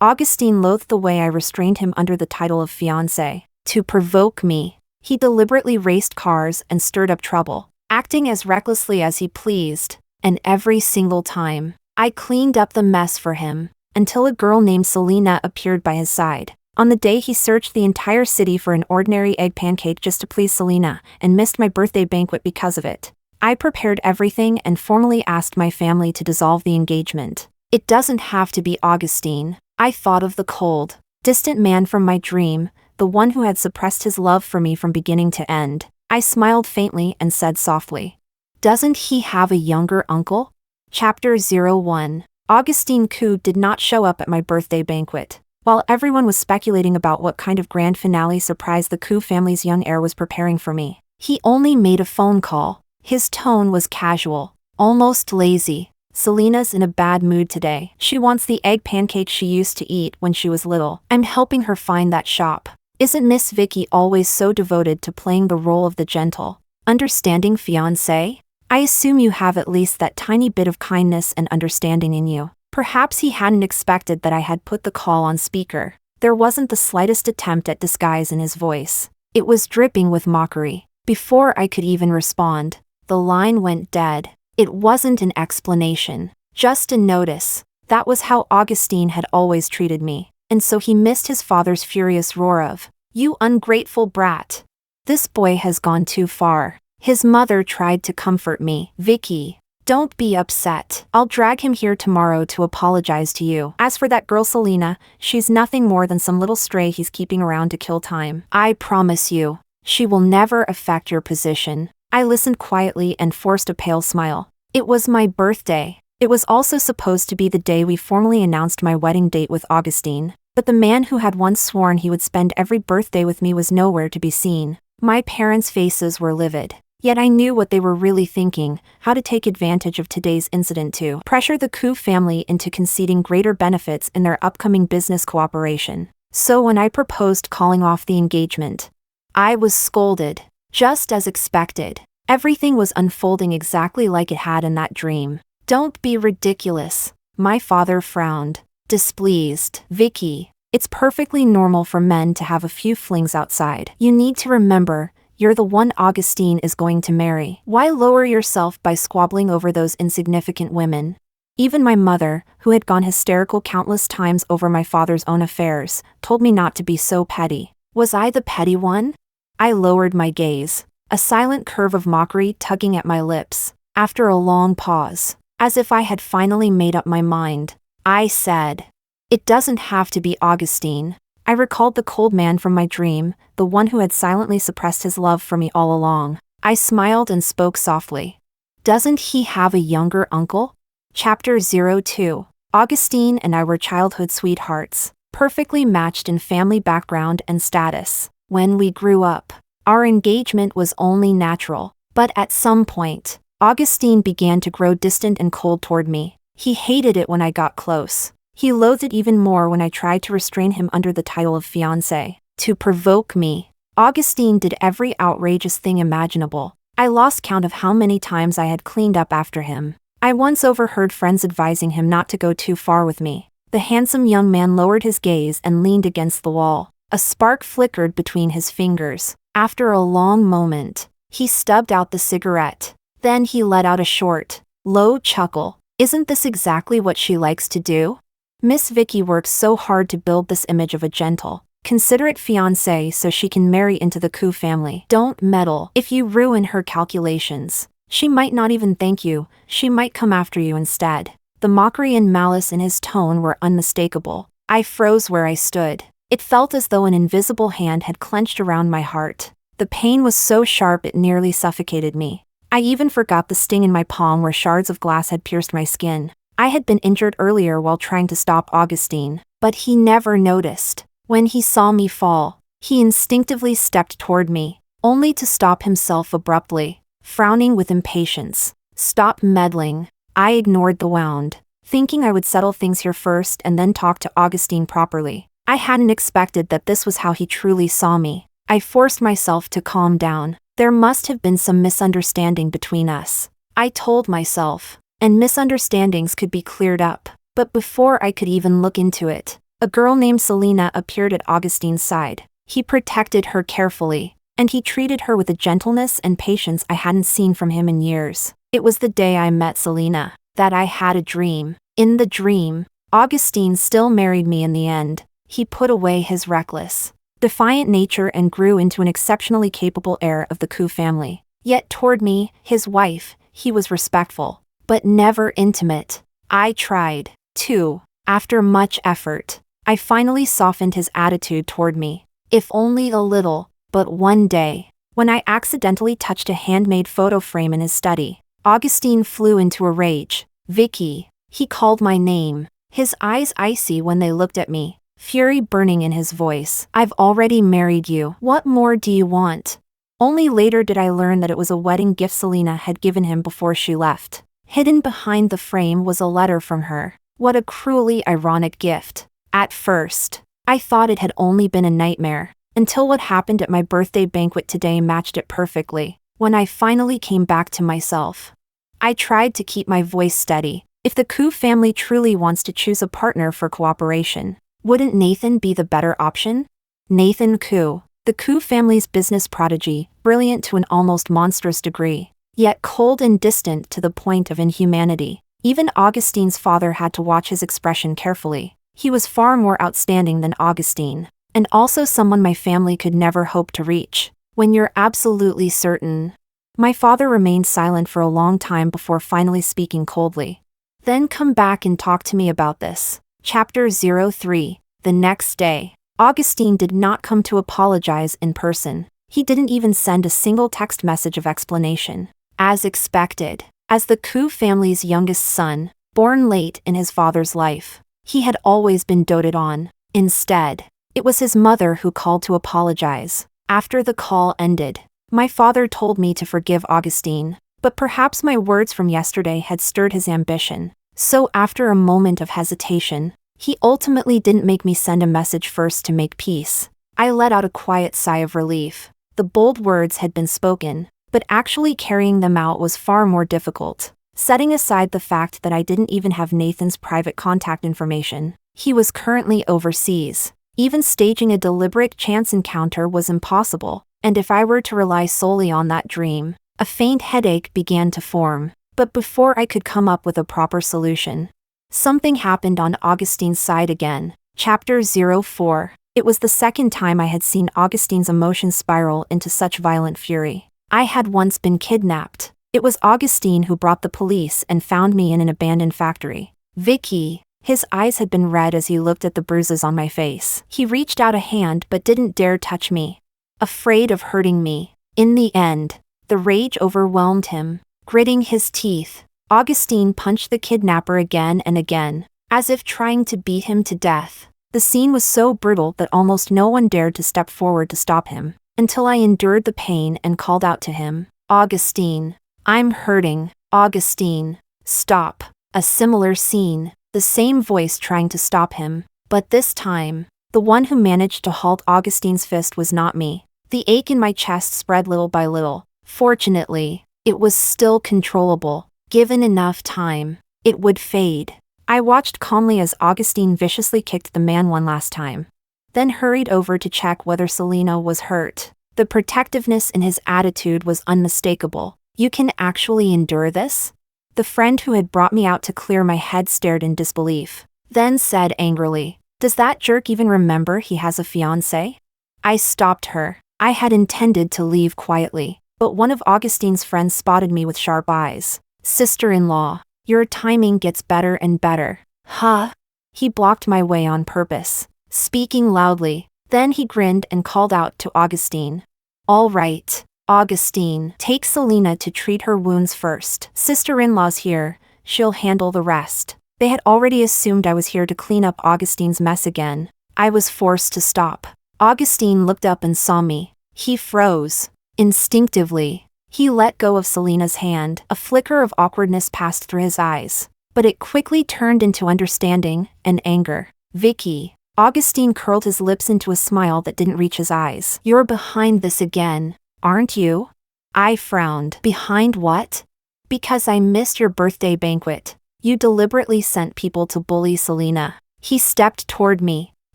Augustine loathed the way I restrained him under the title of fiancé. To provoke me, he deliberately raced cars and stirred up trouble, acting as recklessly as he pleased, and every single time, I cleaned up the mess for him, until a girl named Selina appeared by his side. On the day he searched the entire city for an ordinary egg pancake just to please Selina, and missed my birthday banquet because of it. I prepared everything and formally asked my family to dissolve the engagement. It doesn't have to be Augustine. I thought of the cold, distant man from my dream, the one who had suppressed his love for me from beginning to end. I smiled faintly and said softly, "Doesn't he have a younger uncle?" Chapter 01. Augustine Coup did not show up at my birthday banquet. While everyone was speculating about what kind of grand finale surprise the Coup family's young heir was preparing for me, he only made a phone call. His tone was casual, almost lazy. "Selina's in a bad mood today. She wants the egg pancakes she used to eat when she was little. I'm helping her find that shop. Isn't Miss Vicky always so devoted to playing the role of the gentle, understanding fiancé? I assume you have at least that tiny bit of kindness and understanding in you." Perhaps he hadn't expected that I had put the call on speaker. There wasn't the slightest attempt at disguise in his voice. It was dripping with mockery. Before I could even respond, the line went dead. It wasn't an explanation, just a notice. That was how Augustine had always treated me, and so he missed his father's furious roar of, "You ungrateful brat. This boy has gone too far." His mother tried to comfort me. "Vicky, don't be upset. I'll drag him here tomorrow to apologize to you. As for that girl Selina, she's nothing more than some little stray he's keeping around to kill time. I promise you, she will never affect your position." I listened quietly and forced a pale smile. It was my birthday. It was also supposed to be the day we formally announced my wedding date with Augustine, but the man who had once sworn he would spend every birthday with me was nowhere to be seen. My parents' faces were livid. Yet I knew what they were really thinking, how to take advantage of today's incident to pressure the Coup family into conceding greater benefits in their upcoming business cooperation. So when I proposed calling off the engagement, I was scolded. Just as expected, everything was unfolding exactly like it had in that dream. "Don't be ridiculous." My father frowned, displeased. "Vicky, it's perfectly normal for men to have a few flings outside. You need to remember, you're the one Augustine is going to marry. Why lower yourself by squabbling over those insignificant women?" Even my mother, who had gone hysterical countless times over my father's own affairs, told me not to be so petty. Was I the petty one? I lowered my gaze, a silent curve of mockery tugging at my lips. After a long pause, as if I had finally made up my mind, I said, "It doesn't have to be Augustine." I recalled the cold man from my dream, the one who had silently suppressed his love for me all along. I smiled and spoke softly. "Doesn't he have a younger uncle?" Chapter 02. Augustine and I were childhood sweethearts, perfectly matched in family background and status. When we grew up, our engagement was only natural. But at some point, Augustine began to grow distant and cold toward me. He hated it when I got close. He loathed it even more when I tried to restrain him under the title of fiancé. To provoke me, Augustine did every outrageous thing imaginable. I lost count of how many times I had cleaned up after him. I once overheard friends advising him not to go too far with me. The handsome young man lowered his gaze and leaned against the wall. A spark flickered between his fingers. After a long moment, he stubbed out the cigarette. Then he let out a short, low chuckle. "Isn't this exactly what she likes to do? Miss Vicky works so hard to build this image of a gentle, considerate fiancé so she can marry into the Coup family. Don't meddle. If you ruin her calculations, she might not even thank you, she might come after you instead." The mockery and malice in his tone were unmistakable. I froze where I stood. It felt as though an invisible hand had clenched around my heart. The pain was so sharp it nearly suffocated me. I even forgot the sting in my palm where shards of glass had pierced my skin. I had been injured earlier while trying to stop Augustine, but he never noticed. When he saw me fall, he instinctively stepped toward me, only to stop himself abruptly, frowning with impatience. "Stop meddling." I ignored the wound, thinking I would settle things here first and then talk to Augustine properly. I hadn't expected that this was how he truly saw me. I forced myself to calm down. There must have been some misunderstanding between us, I told myself, and misunderstandings could be cleared up. But before I could even look into it, A girl named Selina appeared at Augustine's side. He protected her carefully, and he treated her with a gentleness and patience I hadn't seen from him in years. It was the day I met Selina that I had a dream. In the dream, Augustine still married me in the end. He put away his reckless, defiant nature and grew into an exceptionally capable heir of the Coup family. Yet toward me, his wife, he was respectful, but never intimate. I tried, too. After much effort, I finally softened his attitude toward me. If only a little, but one day, when I accidentally touched a handmade photo frame in his study, Augustine flew into a rage. Vicky, he called my name, his eyes icy when they looked at me, fury burning in his voice. I've already married you. What more do you want? Only later did I learn that it was a wedding gift Selina had given him before she left. Hidden behind the frame was a letter from her. What a cruelly ironic gift. At first, I thought it had only been a nightmare, until what happened at my birthday banquet today matched it perfectly. When I finally came back to myself, I tried to keep my voice steady. If the Coup family truly wants to choose a partner for cooperation, wouldn't Nathan be the better option? Nathan Coup, the Coup family's business prodigy, brilliant to an almost monstrous degree, yet cold and distant to the point of inhumanity. Even Augustine's father had to watch his expression carefully. He was far more outstanding than Augustine, and also someone my family could never hope to reach. When you're absolutely certain. My father remained silent for a long time before finally speaking coldly. Then come back and talk to me about this. Chapter 03. The next day, Augustine did not come to apologize in person. He didn't even send a single text message of explanation. As expected, as the Coup family's youngest son, born late in his father's life, he had always been doted on. Instead, it was his mother who called to apologize. After the call ended, my father told me to forgive Augustine, but perhaps my words from yesterday had stirred his ambition. So after a moment of hesitation, he ultimately didn't make me send a message first to make peace. I let out a quiet sigh of relief. The bold words had been spoken, but actually carrying them out was far more difficult. Setting aside the fact that I didn't even have Nathan's private contact information, he was currently overseas. Even staging a deliberate chance encounter was impossible, and if I were to rely solely on that dream, a faint headache began to form. But before I could come up with a proper solution, something happened on Augustine's side again. Chapter 04. It was the second time I had seen Augustine's emotions spiral into such violent fury. I had once been kidnapped. It was Augustine who brought the police and found me in an abandoned factory. Vicky. His eyes had been red as he looked at the bruises on my face. He reached out a hand but didn't dare touch me, afraid of hurting me. In the end, the rage overwhelmed him. Gritting his teeth, Augustine punched the kidnapper again and again, as if trying to beat him to death. The scene was so brutal that almost no one dared to step forward to stop him, until I endured the pain and called out to him, "Augustine, I'm hurting. Augustine, stop." A similar scene, the same voice trying to stop him, but this time, the one who managed to halt Augustine's fist was not me. The ache in my chest spread little by little. Fortunately, it was still controllable. Given enough time, it would fade. I watched calmly as Augustine viciously kicked the man one last time, then hurried over to check whether Selina was hurt. The protectiveness in his attitude was unmistakable. "You can actually endure this?" The friend who had brought me out to clear my head stared in disbelief, then said angrily, "Does that jerk even remember he has a fiancé?" I stopped her. I had intended to leave quietly, but one of Augustine's friends spotted me with sharp eyes. "Sister-in-law, your timing gets better and better." Huh? He blocked my way on purpose, speaking loudly. Then he grinned and called out to Augustine. "All right, Augustine, take Selina to treat her wounds first. Sister-in-law's here, she'll handle the rest." They had already assumed I was here to clean up Augustine's mess again. I was forced to stop. Augustine looked up and saw me. He froze. Instinctively, he let go of Selina's hand. A flicker of awkwardness passed through his eyes, but it quickly turned into understanding and anger. "Vicky." Augustine curled his lips into a smile that didn't reach his eyes. "You're behind this again, aren't you?" I frowned. "Behind what?" "Because I missed your birthday banquet. You deliberately sent people to bully Selina." He stepped toward me,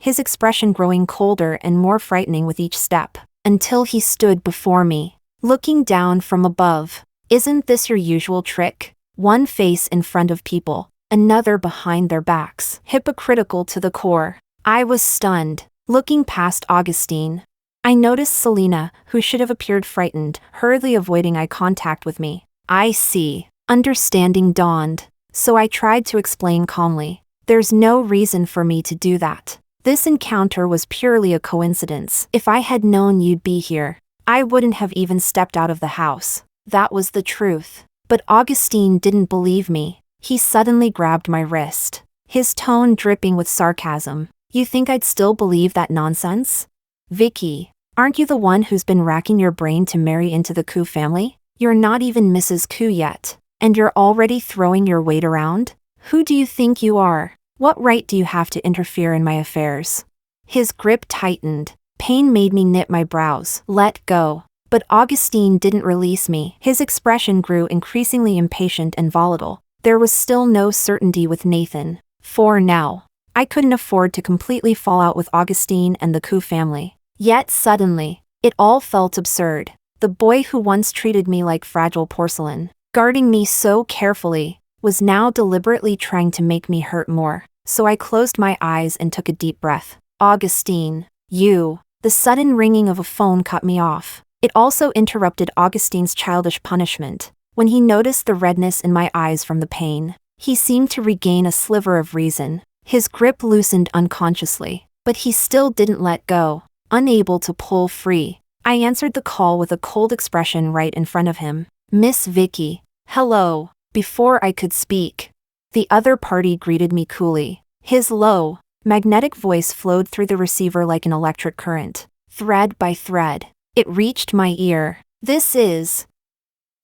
his expression growing colder and more frightening with each step, until he stood before me, looking down from above. Isn't this your usual trick? One face in front of people, another behind their backs. Hypocritical to the core. I was stunned, looking past Augustine. I noticed Selina, who should have appeared frightened, hurriedly avoiding eye contact with me. I see. Understanding dawned, so I tried to explain calmly. There's no reason for me to do that. This encounter was purely a coincidence. If I had known you'd be here, I wouldn't have even stepped out of the house. That was the truth. But Augustine didn't believe me. He suddenly grabbed my wrist, his tone dripping with sarcasm. You think I'd still believe that nonsense? Vicky, aren't you the one who's been racking your brain to marry into the Koo family? You're not even Mrs. Koo yet, and you're already throwing your weight around? Who do you think you are? What right do you have to interfere in my affairs? His grip tightened. Pain made me knit my brows. Let go. But Augustine didn't release me. His expression grew increasingly impatient and volatile. There was still no certainty with Nathan. For now, I couldn't afford to completely fall out with Augustine and the Koo family. Yet suddenly, it all felt absurd. The boy who once treated me like fragile porcelain, guarding me so carefully, was now deliberately trying to make me hurt more. So I closed my eyes and took a deep breath. Augustine, you. The sudden ringing of a phone cut me off. It also interrupted Augustine's childish punishment. When he noticed the redness in my eyes from the pain, he seemed to regain a sliver of reason. His grip loosened unconsciously, but he still didn't let go, unable to pull free. I answered the call with a cold expression right in front of him. Miss Vicky. Hello. Before I could speak, the other party greeted me coolly. His low, magnetic voice flowed through the receiver like an electric current. Thread by thread, it reached my ear. This is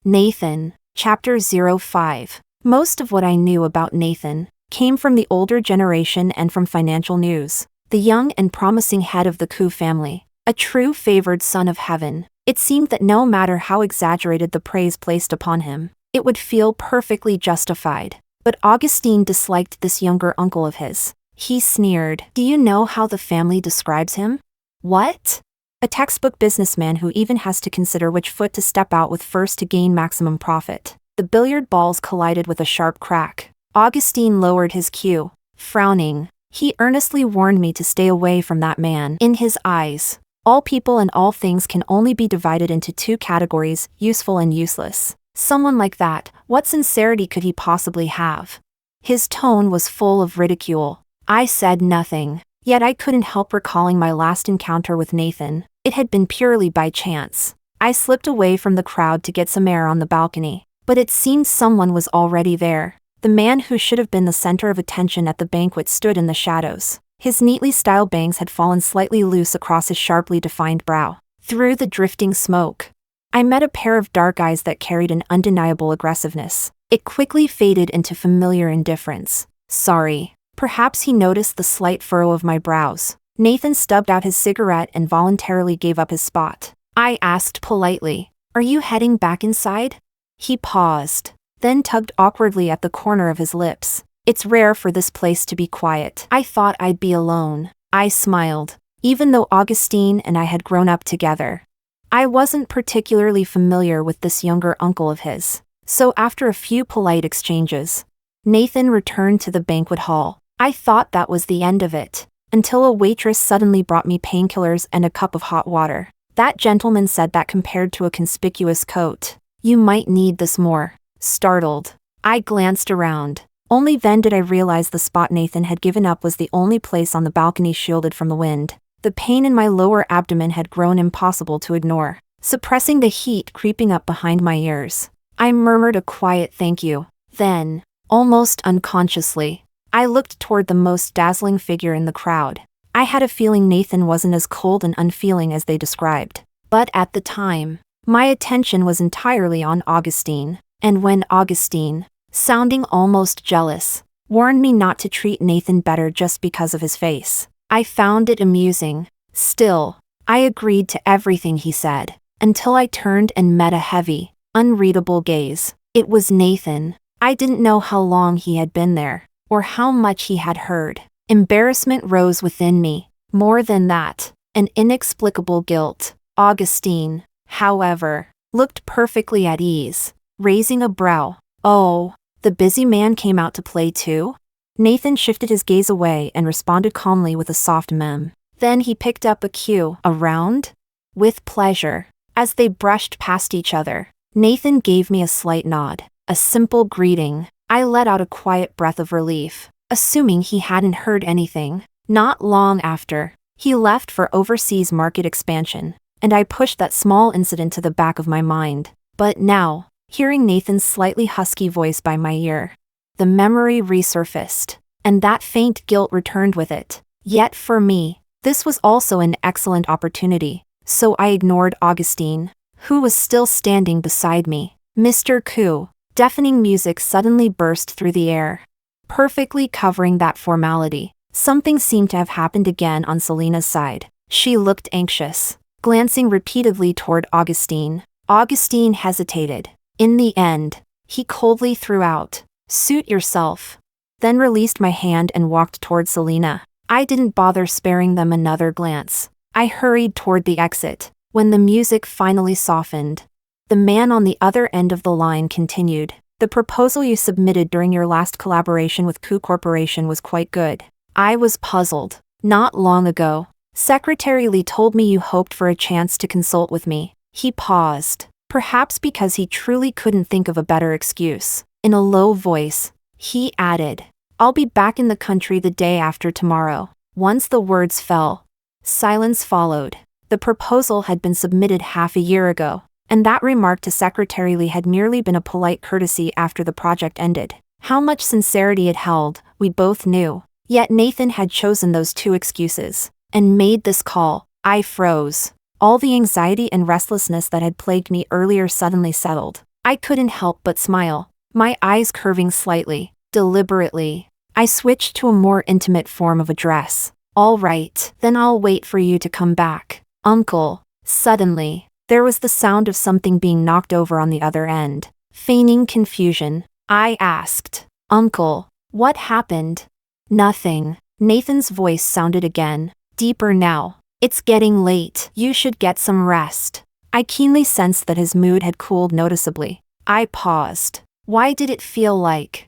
Nathan. Chapter 05. Most of what I knew about Nathan came from the older generation and from financial news. The young and promising head of the Koo family, a true favored son of heaven. It seemed that no matter how exaggerated the praise placed upon him, it would feel perfectly justified. But Augustine disliked this younger uncle of his. He sneered. Do you know how the family describes him? What? A textbook businessman who even has to consider which foot to step out with first to gain maximum profit. The billiard balls collided with a sharp crack. Augustine lowered his cue, frowning. He earnestly warned me to stay away from that man. In his eyes, all people and all things can only be divided into two categories, useful and useless. Someone like that, what sincerity could he possibly have? His tone was full of ridicule. I said nothing, yet I couldn't help recalling my last encounter with Nathan. It had been purely by chance. I slipped away from the crowd to get some air on the balcony, but it seemed someone was already there. The man who should have been the center of attention at the banquet stood in the shadows. His neatly styled bangs had fallen slightly loose across his sharply defined brow. Through the drifting smoke, I met a pair of dark eyes that carried an undeniable aggressiveness. It quickly faded into familiar indifference. Sorry. Perhaps he noticed the slight furrow of my brows. Nathan stubbed out his cigarette and voluntarily gave up his spot. I asked politely, "Are you heading back inside?" He paused, then tugged awkwardly at the corner of his lips. It's rare for this place to be quiet. I thought I'd be alone. I smiled, even though Augustine and I had grown up together. I wasn't particularly familiar with this younger uncle of his, so after a few polite exchanges, Nathan returned to the banquet hall. I thought that was the end of it, until a waitress suddenly brought me painkillers and a cup of hot water. That gentleman said that compared to a conspicuous coat, you might need this more. Startled, I glanced around. Only then did I realize the spot Nathan had given up was the only place on the balcony shielded from the wind. The pain in my lower abdomen had grown impossible to ignore, suppressing the heat creeping up behind my ears. I murmured a quiet thank you. Then, almost unconsciously, I looked toward the most dazzling figure in the crowd. I had a feeling Nathan wasn't as cold and unfeeling as they described. But at the time, my attention was entirely on Augustine. And when Augustine, sounding almost jealous, warned me not to treat Nathan better just because of his face, I found it amusing. Still, I agreed to everything he said, until I turned and met a heavy, unreadable gaze. It was Nathan. I didn't know how long he had been there, or how much he had heard. Embarrassment rose within me. More than that, an inexplicable guilt. Augustine, however, looked perfectly at ease, raising a brow. Oh, the busy man came out to play too? Nathan shifted his gaze away and responded calmly with a soft mem. Then he picked up a cue. Around? With pleasure. As they brushed past each other, Nathan gave me a slight nod, a simple greeting. I let out a quiet breath of relief, assuming he hadn't heard anything. Not long after, he left for overseas market expansion, and I pushed that small incident to the back of my mind. But now, hearing Nathan's slightly husky voice by my ear, the memory resurfaced, and that faint guilt returned with it. Yet for me, this was also an excellent opportunity, so I ignored Augustine, who was still standing beside me. Mr. Koo, deafening music suddenly burst through the air, perfectly covering that formality. Something seemed to have happened again on Selina's side. She looked anxious, glancing repeatedly toward Augustine. Augustine hesitated. In the end, he coldly threw out, "Suit yourself," then released my hand and walked toward Selina. I didn't bother sparing them another glance. I hurried toward the exit. When the music finally softened, the man on the other end of the line continued. "The proposal you submitted during your last collaboration with Koo Corporation was quite good." I was puzzled. "Not long ago, Secretary Lee told me you hoped for a chance to consult with me." He paused, perhaps because he truly couldn't think of a better excuse. In a low voice, he added, "I'll be back in the country the day after tomorrow." Once the words fell, silence followed. The proposal had been submitted half a year ago, and that remark to Secretary Lee had merely been a polite courtesy after the project ended. How much sincerity it held, we both knew. Yet Nathan had chosen those two excuses, and made this call. I froze. All the anxiety and restlessness that had plagued me earlier suddenly settled. I couldn't help but smile, my eyes curving slightly. Deliberately, I switched to a more intimate form of address. "All right, then I'll wait for you to come back, Uncle." Suddenly, there was the sound of something being knocked over on the other end. Feigning confusion, I asked, "Uncle, what happened?" "Nothing." Nathan's voice sounded again, deeper now. "It's getting late. You should get some rest." I keenly sensed that his mood had cooled noticeably. I paused. Why did it feel like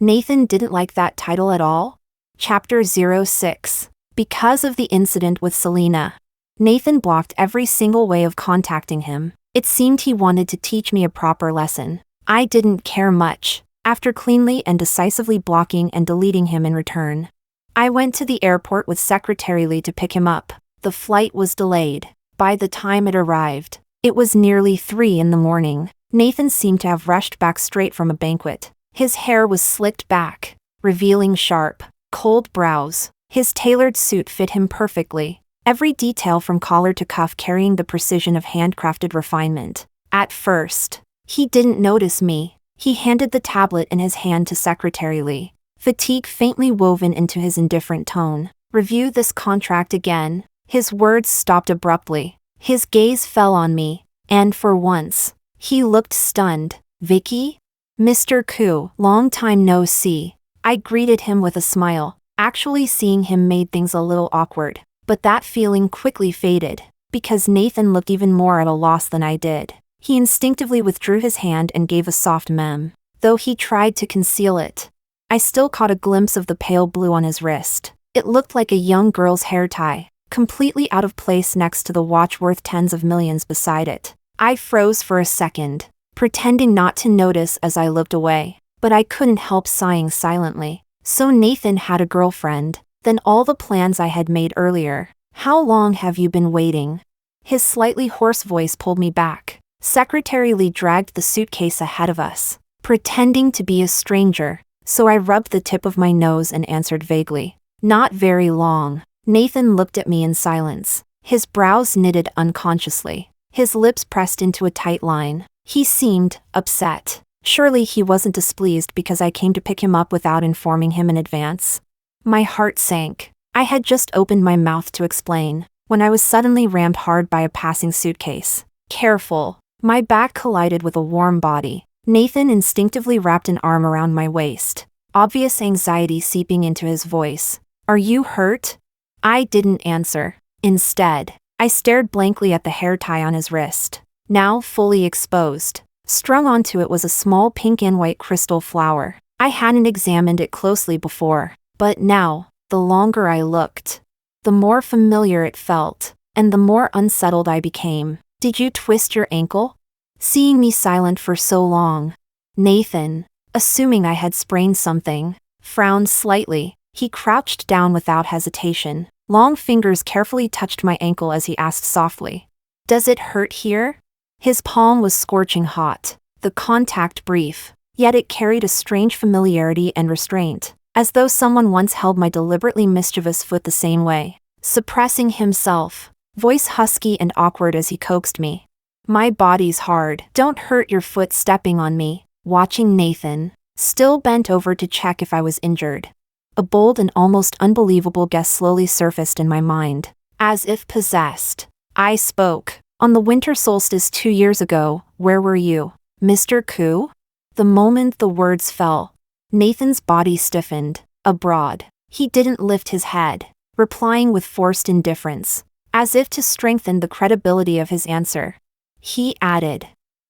Nathan didn't like that title at all? Chapter 06. Because of the incident with Selina, Nathan blocked every single way of contacting him. It seemed he wanted to teach me a proper lesson. I didn't care much. After cleanly and decisively blocking and deleting him in return, I went to the airport with Secretary Lee to pick him up. The flight was delayed. By the time it arrived, it was nearly 3 in the morning. Nathan seemed to have rushed back straight from a banquet. His hair was slicked back, revealing sharp, cold brows. His tailored suit fit him perfectly, every detail from collar to cuff carrying the precision of handcrafted refinement. At first, he didn't notice me. He handed the tablet in his hand to Secretary Lee, fatigue faintly woven into his indifferent tone. "Review this contract again." His words stopped abruptly. His gaze fell on me, and for once, he looked stunned. "Vicky?" "Mr. Koo, long time no see." I greeted him with a smile. Actually seeing him made things a little awkward, but that feeling quickly faded, because Nathan looked even more at a loss than I did. He instinctively withdrew his hand and gave a soft mem. Though he tried to conceal it, I still caught a glimpse of the pale blue on his wrist. It looked like a young girl's hair tie, completely out of place next to the watch worth tens of millions beside it. I froze for a second, pretending not to notice as I looked away, but I couldn't help sighing silently. So Nathan had a girlfriend, then all the plans I had made earlier. "How long have you been waiting?" His slightly hoarse voice pulled me back. Secretary Lee dragged the suitcase ahead of us, pretending to be a stranger, so I rubbed the tip of my nose and answered vaguely, "Not very long." Nathan looked at me in silence, his brows knitted unconsciously, his lips pressed into a tight line. He seemed upset. Surely he wasn't displeased because I came to pick him up without informing him in advance. My heart sank. I had just opened my mouth to explain, when I was suddenly rammed hard by a passing suitcase. Careful. My back collided with a warm body. Nathan instinctively wrapped an arm around my waist, obvious anxiety seeping into his voice. "Are you hurt?" I didn't answer. Instead, I stared blankly at the hair tie on his wrist, now fully exposed. Strung onto it was a small pink and white crystal flower. I hadn't examined it closely before, but now, the longer I looked, the more familiar it felt, and the more unsettled I became. Did you twist your ankle? Seeing me silent for so long, Nathan, assuming I had sprained something, frowned slightly. He crouched down without hesitation. Long fingers carefully touched my ankle as he asked softly, "Does it hurt here?" His palm was scorching hot, the contact brief, yet it carried a strange familiarity and restraint, as though someone once held my deliberately mischievous foot the same way. Suppressing himself, voice husky and awkward as he coaxed me. "My body's hard. Don't hurt your foot stepping on me." Watching Nathan, still bent over to check if I was injured. A bold and almost unbelievable guess slowly surfaced in my mind. As if possessed, I spoke. "On the winter solstice 2 years ago, where were you, Mr. Koo?" The moment the words fell, Nathan's body stiffened. Abroad. He didn't lift his head, replying with forced indifference, as if to strengthen the credibility of his answer. He added,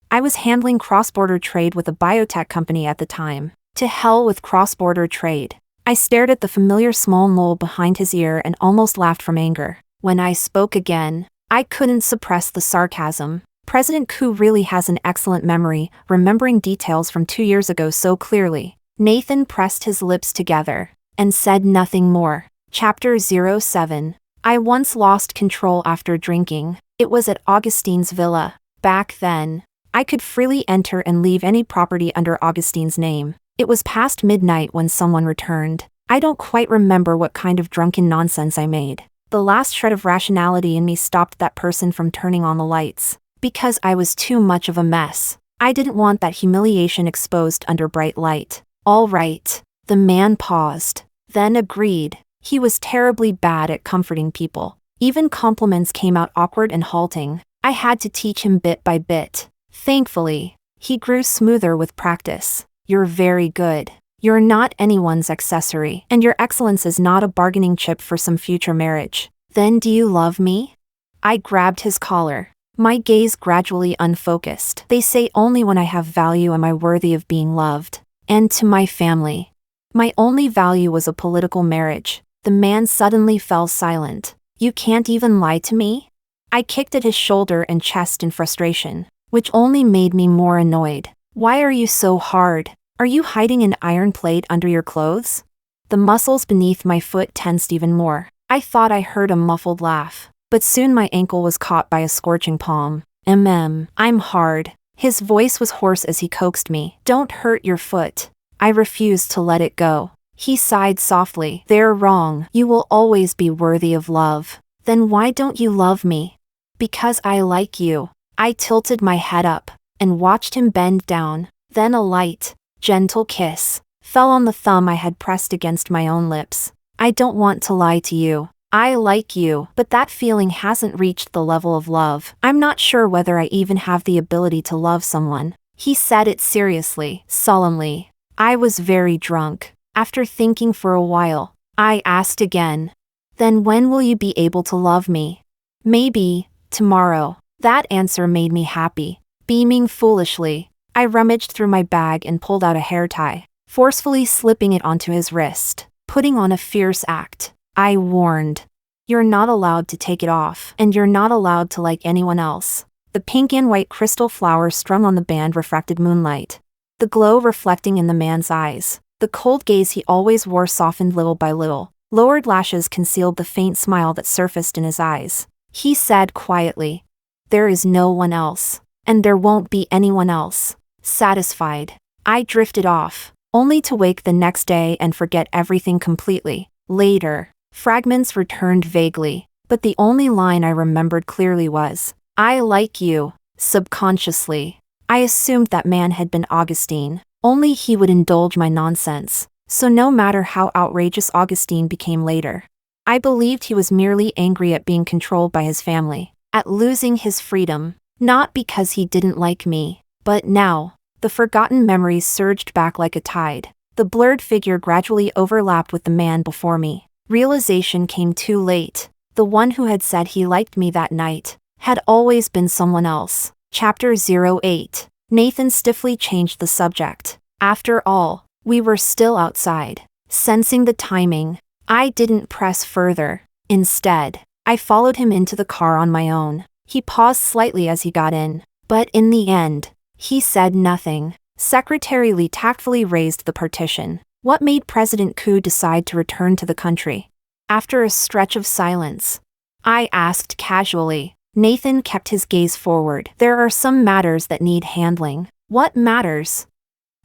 "I was handling cross-border trade with a biotech company at the time." To hell with cross-border trade. I stared at the familiar small mole behind his ear and almost laughed from anger. When I spoke again, I couldn't suppress the sarcasm. President Koo really has an excellent memory, remembering details from 2 years ago so clearly. Nathan pressed his lips together and said nothing more. Chapter 07. I once lost control after drinking. It was at Augustine's villa. Back then, I could freely enter and leave any property under Augustine's name. It was past midnight when someone returned. I don't quite remember what kind of drunken nonsense I made. The last shred of rationality in me stopped that person from turning on the lights. Because I was too much of a mess. I didn't want that humiliation exposed under bright light. "All right." The man paused, then agreed. He was terribly bad at comforting people. Even compliments came out awkward and halting. I had to teach him bit by bit. Thankfully, he grew smoother with practice. "You're very good. You're not anyone's accessory, and your excellence is not a bargaining chip for some future marriage. Then do you love me?" I grabbed his collar, my gaze gradually unfocused. "They say only when I have value am I worthy of being loved. And to my family, my only value was a political marriage." The man suddenly fell silent. "You can't even lie to me?" I kicked at his shoulder and chest in frustration, which only made me more annoyed. "Why are you so hard? Are you hiding an iron plate under your clothes?" The muscles beneath my foot tensed even more. I thought I heard a muffled laugh, but soon my ankle was caught by a scorching palm. I'm hard." His voice was hoarse as he coaxed me. "Don't hurt your foot." I refused to let it go. He sighed softly. "They're wrong. You will always be worthy of love." "Then why don't you love me?" "Because I like you." I tilted my head up and watched him bend down. Then a light, gentle kiss fell on the thumb I had pressed against my own lips. "I don't want to lie to you. I like you, but that feeling hasn't reached the level of love. I'm not sure whether I even have the ability to love someone." He said it seriously, solemnly. I was very drunk. After thinking for a while, I asked again, "Then when will you be able to love me?" "Maybe, tomorrow." That answer made me happy. Beaming foolishly, I rummaged through my bag and pulled out a hair tie, forcefully slipping it onto his wrist, putting on a fierce act. I warned, "You're not allowed to take it off, and you're not allowed to like anyone else." The pink and white crystal flower strung on the band refracted moonlight, the glow reflecting in the man's eyes. The cold gaze he always wore softened little by little. Lowered lashes concealed the faint smile that surfaced in his eyes. He said quietly, "There is no one else, and there won't be anyone else." Satisfied, I drifted off, only to wake the next day and forget everything completely. Later, fragments returned vaguely, but the only line I remembered clearly was, "I like you." Subconsciously, I assumed that man had been Augustine. Only he would indulge my nonsense, so no matter how outrageous Augustine became later, I believed he was merely angry at being controlled by his family, at losing his freedom, not because he didn't like me. But now, the forgotten memories surged back like a tide. The blurred figure gradually overlapped with the man before me, Realization came too late. The one who had said he liked me that night had always been someone else. Chapter 08. Nathan stiffly changed the subject. After all, we were still outside. Sensing the timing, I didn't press further. Instead, I followed him into the car on my own. He paused slightly as he got in, but in the end, he said nothing. Secretary Lee tactfully raised the partition. What made President Koo decide to return to the country? After a stretch of silence, I asked casually. Nathan kept his gaze forward. There are some matters that need handling. What matters?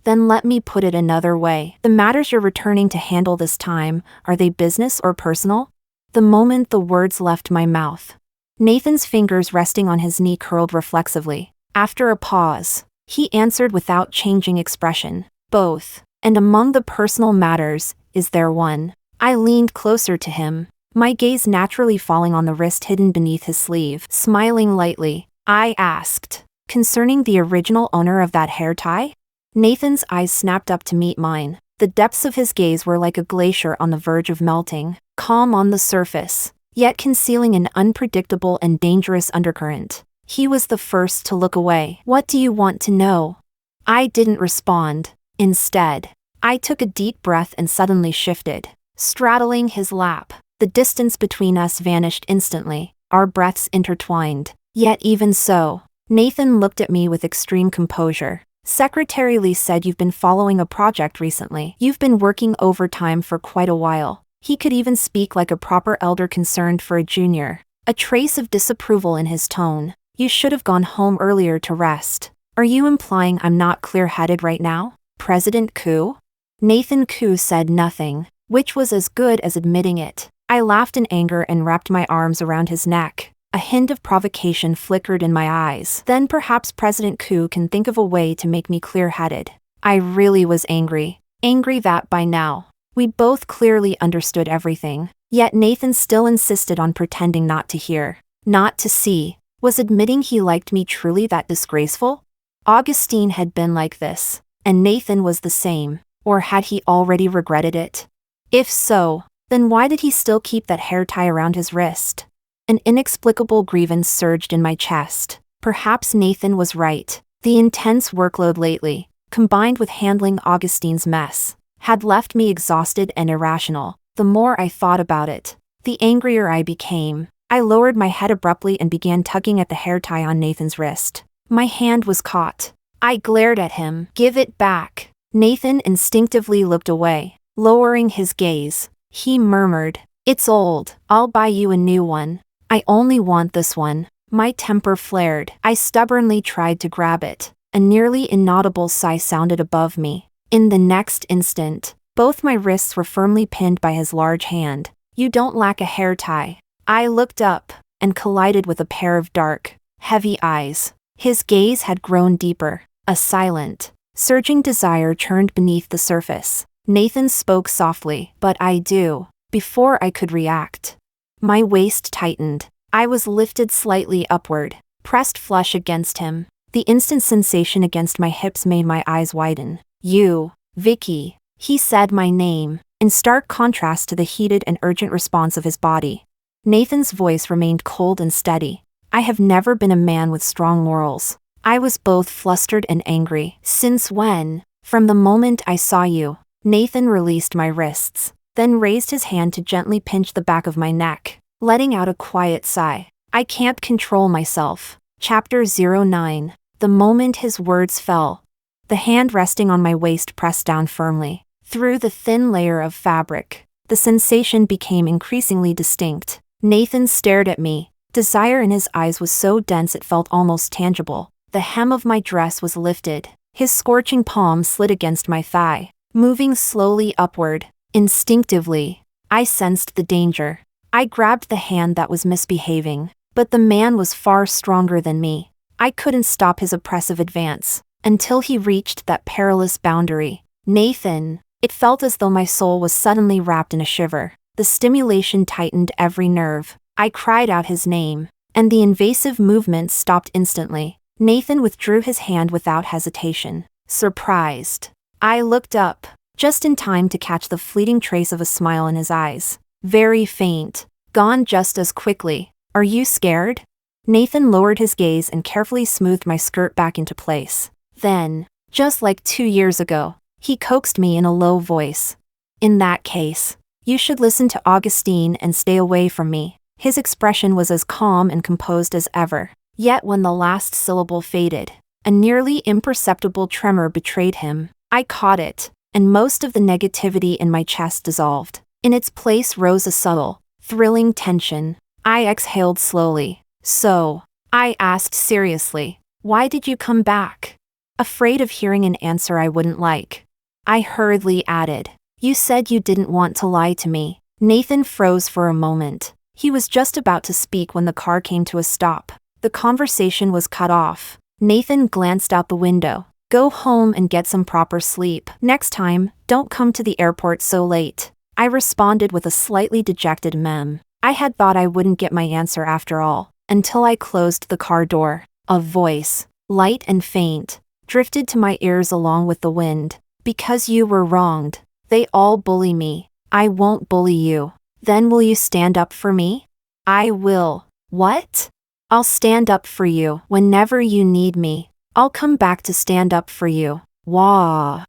Then let me put it another way. The matters you're returning to handle this time, are they business or personal? The moment the words left my mouth, Nathan's fingers resting on his knee curled reflexively. After a pause, he answered without changing expression. Both. And among the personal matters, is there one? I leaned closer to him, my gaze naturally falling on the wrist hidden beneath his sleeve. Smiling lightly, I asked, concerning the original owner of that hair tie? Nathan's eyes snapped up to meet mine. The depths of his gaze were like a glacier on the verge of melting, calm on the surface, yet concealing an unpredictable and dangerous undercurrent. He was the first to look away. What do you want to know? I didn't respond. Instead, I took a deep breath and suddenly shifted, straddling his lap. The distance between us vanished instantly, our breaths intertwined. Yet even so, Nathan looked at me with extreme composure. Secretary Lee said you've been following a project recently. You've been working overtime for quite a while. He could even speak like a proper elder concerned for a junior. A trace of disapproval in his tone. You should have gone home earlier to rest. Are you implying I'm not clear-headed right now? President Koo? Nathan Koo said nothing, which was as good as admitting it. I laughed in anger and wrapped my arms around his neck. A hint of provocation flickered in my eyes. Then perhaps President Koo can think of a way to make me clear-headed. I really was angry. Angry that by now, we both clearly understood everything. Yet Nathan still insisted on pretending not to hear, not to see. Was admitting he liked me truly that disgraceful? Augustine had been like this, and Nathan was the same. Or had he already regretted it? If so, then why did he still keep that hair tie around his wrist? An inexplicable grievance surged in my chest. Perhaps Nathan was right. The intense workload lately, combined with handling Augustine's mess, had left me exhausted and irrational. The more I thought about it, the angrier I became. I lowered my head abruptly and began tugging at the hair tie on Nathan's wrist. My hand was caught. I glared at him. Give it back. Nathan instinctively looked away. Lowering his gaze, he murmured, It's old. I'll buy you a new one. I only want this one. My temper flared. I stubbornly tried to grab it. A nearly inaudible sigh sounded above me. In the next instant, both my wrists were firmly pinned by his large hand. You don't lack a hair tie. I looked up, and collided with a pair of dark, heavy eyes. His gaze had grown deeper. A silent, surging desire churned beneath the surface. Nathan spoke softly, but I do. Before I could react, my waist tightened. I was lifted slightly upward, pressed flush against him. The instant sensation against my hips made my eyes widen. You, Vicky. He said my name, in stark contrast to the heated and urgent response of his body. Nathan's voice remained cold and steady. I have never been a man with strong morals. I was both flustered and angry. Since when? From the moment I saw you. Nathan released my wrists, then raised his hand to gently pinch the back of my neck, letting out a quiet sigh. I can't control myself. Chapter 09. The moment his words fell, the hand resting on my waist pressed down firmly. Through the thin layer of fabric, the sensation became increasingly distinct. Nathan stared at me. Desire in his eyes was so dense it felt almost tangible. The hem of my dress was lifted. His scorching palm slid against my thigh, moving slowly upward. Instinctively, I sensed the danger. I grabbed the hand that was misbehaving, but the man was far stronger than me. I couldn't stop his oppressive advance, until he reached that perilous boundary. Nathan. It felt as though my soul was suddenly wrapped in a shiver. The stimulation tightened every nerve. I cried out his name, and the invasive movement stopped instantly. Nathan withdrew his hand without hesitation. Surprised, I looked up, just in time to catch the fleeting trace of a smile in his eyes. Very faint. Gone just as quickly. Are you scared? Nathan lowered his gaze and carefully smoothed my skirt back into place. Then, just like 2 years ago, he coaxed me in a low voice. In that case, you should listen to Augustine and stay away from me. His expression was as calm and composed as ever. Yet when the last syllable faded, a nearly imperceptible tremor betrayed him. I caught it, and most of the negativity in my chest dissolved. In its place rose a subtle, thrilling tension. I exhaled slowly. So, I asked seriously, why did you come back? Afraid of hearing an answer I wouldn't like. I hurriedly added, you said you didn't want to lie to me. Nathan froze for a moment. He was just about to speak when the car came to a stop. The conversation was cut off. Nathan glanced out the window. Go home and get some proper sleep. Next time, don't come to the airport so late. I responded with a slightly dejected mem. I had thought I wouldn't get my answer after all, until I closed the car door. A voice, light and faint, drifted to my ears along with the wind. Because you were wronged. They all bully me. I won't bully you. Then will you stand up for me? I will. What? I'll stand up for you whenever you need me. I'll come back to stand up for you. Wah.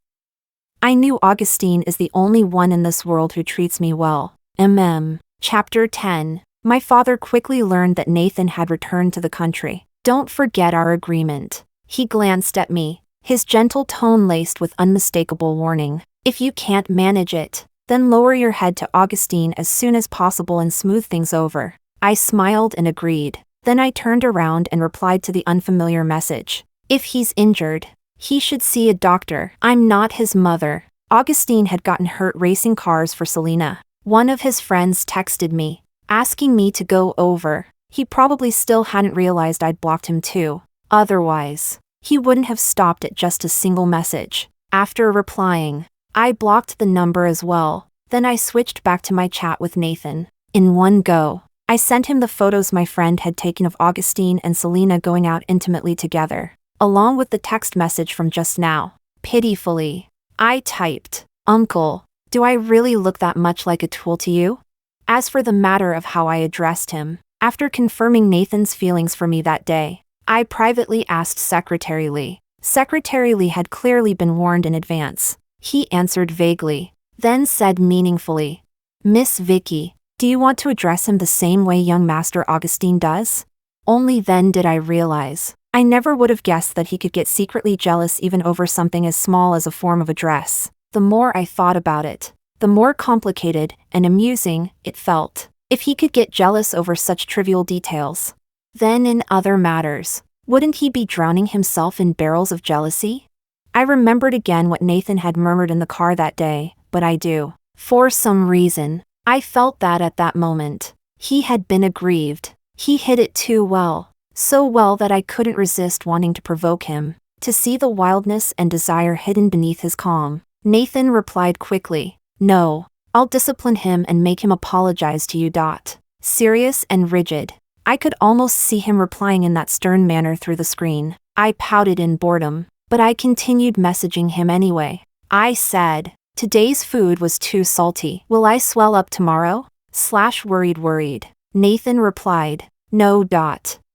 I knew Augustine is the only one in this world who treats me well. Chapter 10. My father quickly learned that Nathan had returned to the country. Don't forget our agreement. He glanced at me, his gentle tone laced with unmistakable warning. If you can't manage it, then lower your head to Augustine as soon as possible and smooth things over. I smiled and agreed. Then I turned around and replied to the unfamiliar message. If he's injured, he should see a doctor. I'm not his mother. Augustine had gotten hurt racing cars for Selina. One of his friends texted me, asking me to go over. He probably still hadn't realized I'd blocked him too. Otherwise, he wouldn't have stopped at just a single message. After replying, I blocked the number as well. Then I switched back to my chat with Nathan. In one go, I sent him the photos my friend had taken of Augustine and Selina going out intimately together, along with the text message from just now. Pitifully, I typed, Uncle, do I really look that much like a tool to you? As for the matter of how I addressed him, after confirming Nathan's feelings for me that day, I privately asked Secretary Lee. Secretary Lee had clearly been warned in advance. He answered vaguely, then said meaningfully, Miss Vicky, do you want to address him the same way young Master Augustine does? Only then did I realize, I never would have guessed that he could get secretly jealous even over something as small as a form of address. The more I thought about it, the more complicated and amusing it felt. If he could get jealous over such trivial details, then in other matters, wouldn't he be drowning himself in barrels of jealousy? I remembered again what Nathan had murmured in the car that day, but I do. For some reason, I felt that at that moment, he had been aggrieved. He hid it too well, so well that I couldn't resist wanting to provoke him, to see the wildness and desire hidden beneath his calm. Nathan replied quickly, No, I'll discipline him and make him apologize to you. Serious and rigid. I could almost see him replying in that stern manner through the screen. I pouted in boredom, but I continued messaging him anyway. I said, today's food was too salty. Will I swell up tomorrow? /worried. Nathan replied, No.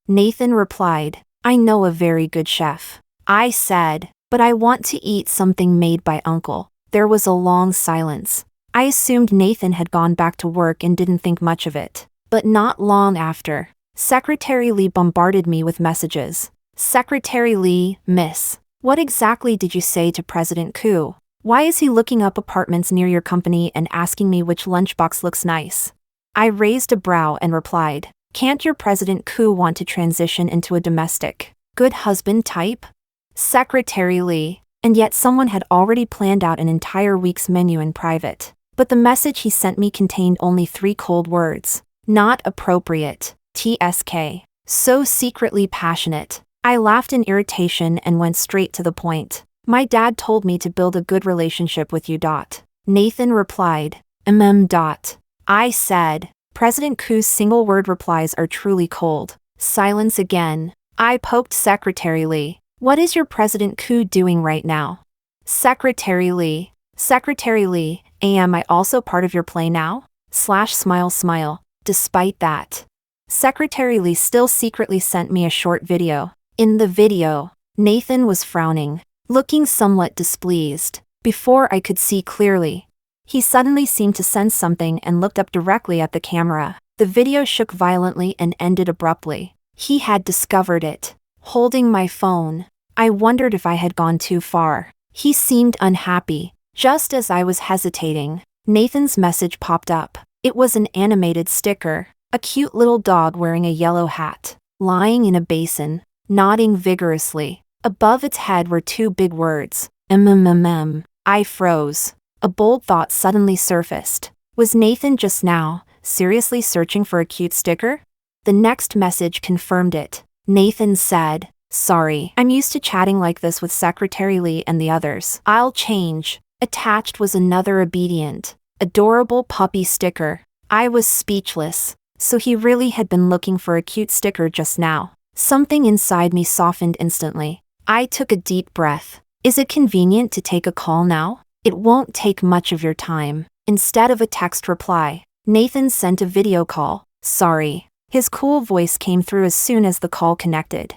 Nathan replied, I know a very good chef. I said, but I want to eat something made by Uncle. There was a long silence. I assumed Nathan had gone back to work and didn't think much of it. But not long after, Secretary Lee bombarded me with messages. Secretary Lee, Miss, what exactly did you say to President Koo? Why is he looking up apartments near your company and asking me which lunchbox looks nice? I raised a brow and replied, Can't your President Koo want to transition into a domestic, good husband type? Secretary Lee, and yet someone had already planned out an entire week's menu in private. But the message he sent me contained only 3 cold words. Not appropriate. TSK. So secretly passionate. I laughed in irritation and went straight to the point. My dad told me to build a good relationship with you. Nathan replied, I said, President Koo's single-word replies are truly cold. Silence again. I poked Secretary Lee. What is your President Koo doing right now? Secretary Lee, am I also part of your play now? Smile smile. Despite that, Secretary Lee still secretly sent me a short video. In the video, Nathan was frowning, looking somewhat displeased. Before I could see clearly, he suddenly seemed to sense something and looked up directly at the camera. The video shook violently and ended abruptly. He had discovered it. Holding my phone, I wondered if I had gone too far. He seemed unhappy. Just as I was hesitating, Nathan's message popped up. It was an animated sticker, a cute little dog wearing a yellow hat, lying in a basin, nodding vigorously. Above its head were two big words, MMMM. I froze. A bold thought suddenly surfaced. Was Nathan just now seriously searching for a cute sticker? The next message confirmed it. Nathan said, "Sorry, I'm used to chatting like this with Secretary Lee and the others. I'll change." Attached was another obedient, adorable puppy sticker. I was speechless. So he really had been looking for a cute sticker just now. Something inside me softened instantly. I took a deep breath. Is it convenient to take a call now? It won't take much of your time. Instead of a text reply, Nathan sent a video call. Sorry. His cool voice came through as soon as the call connected.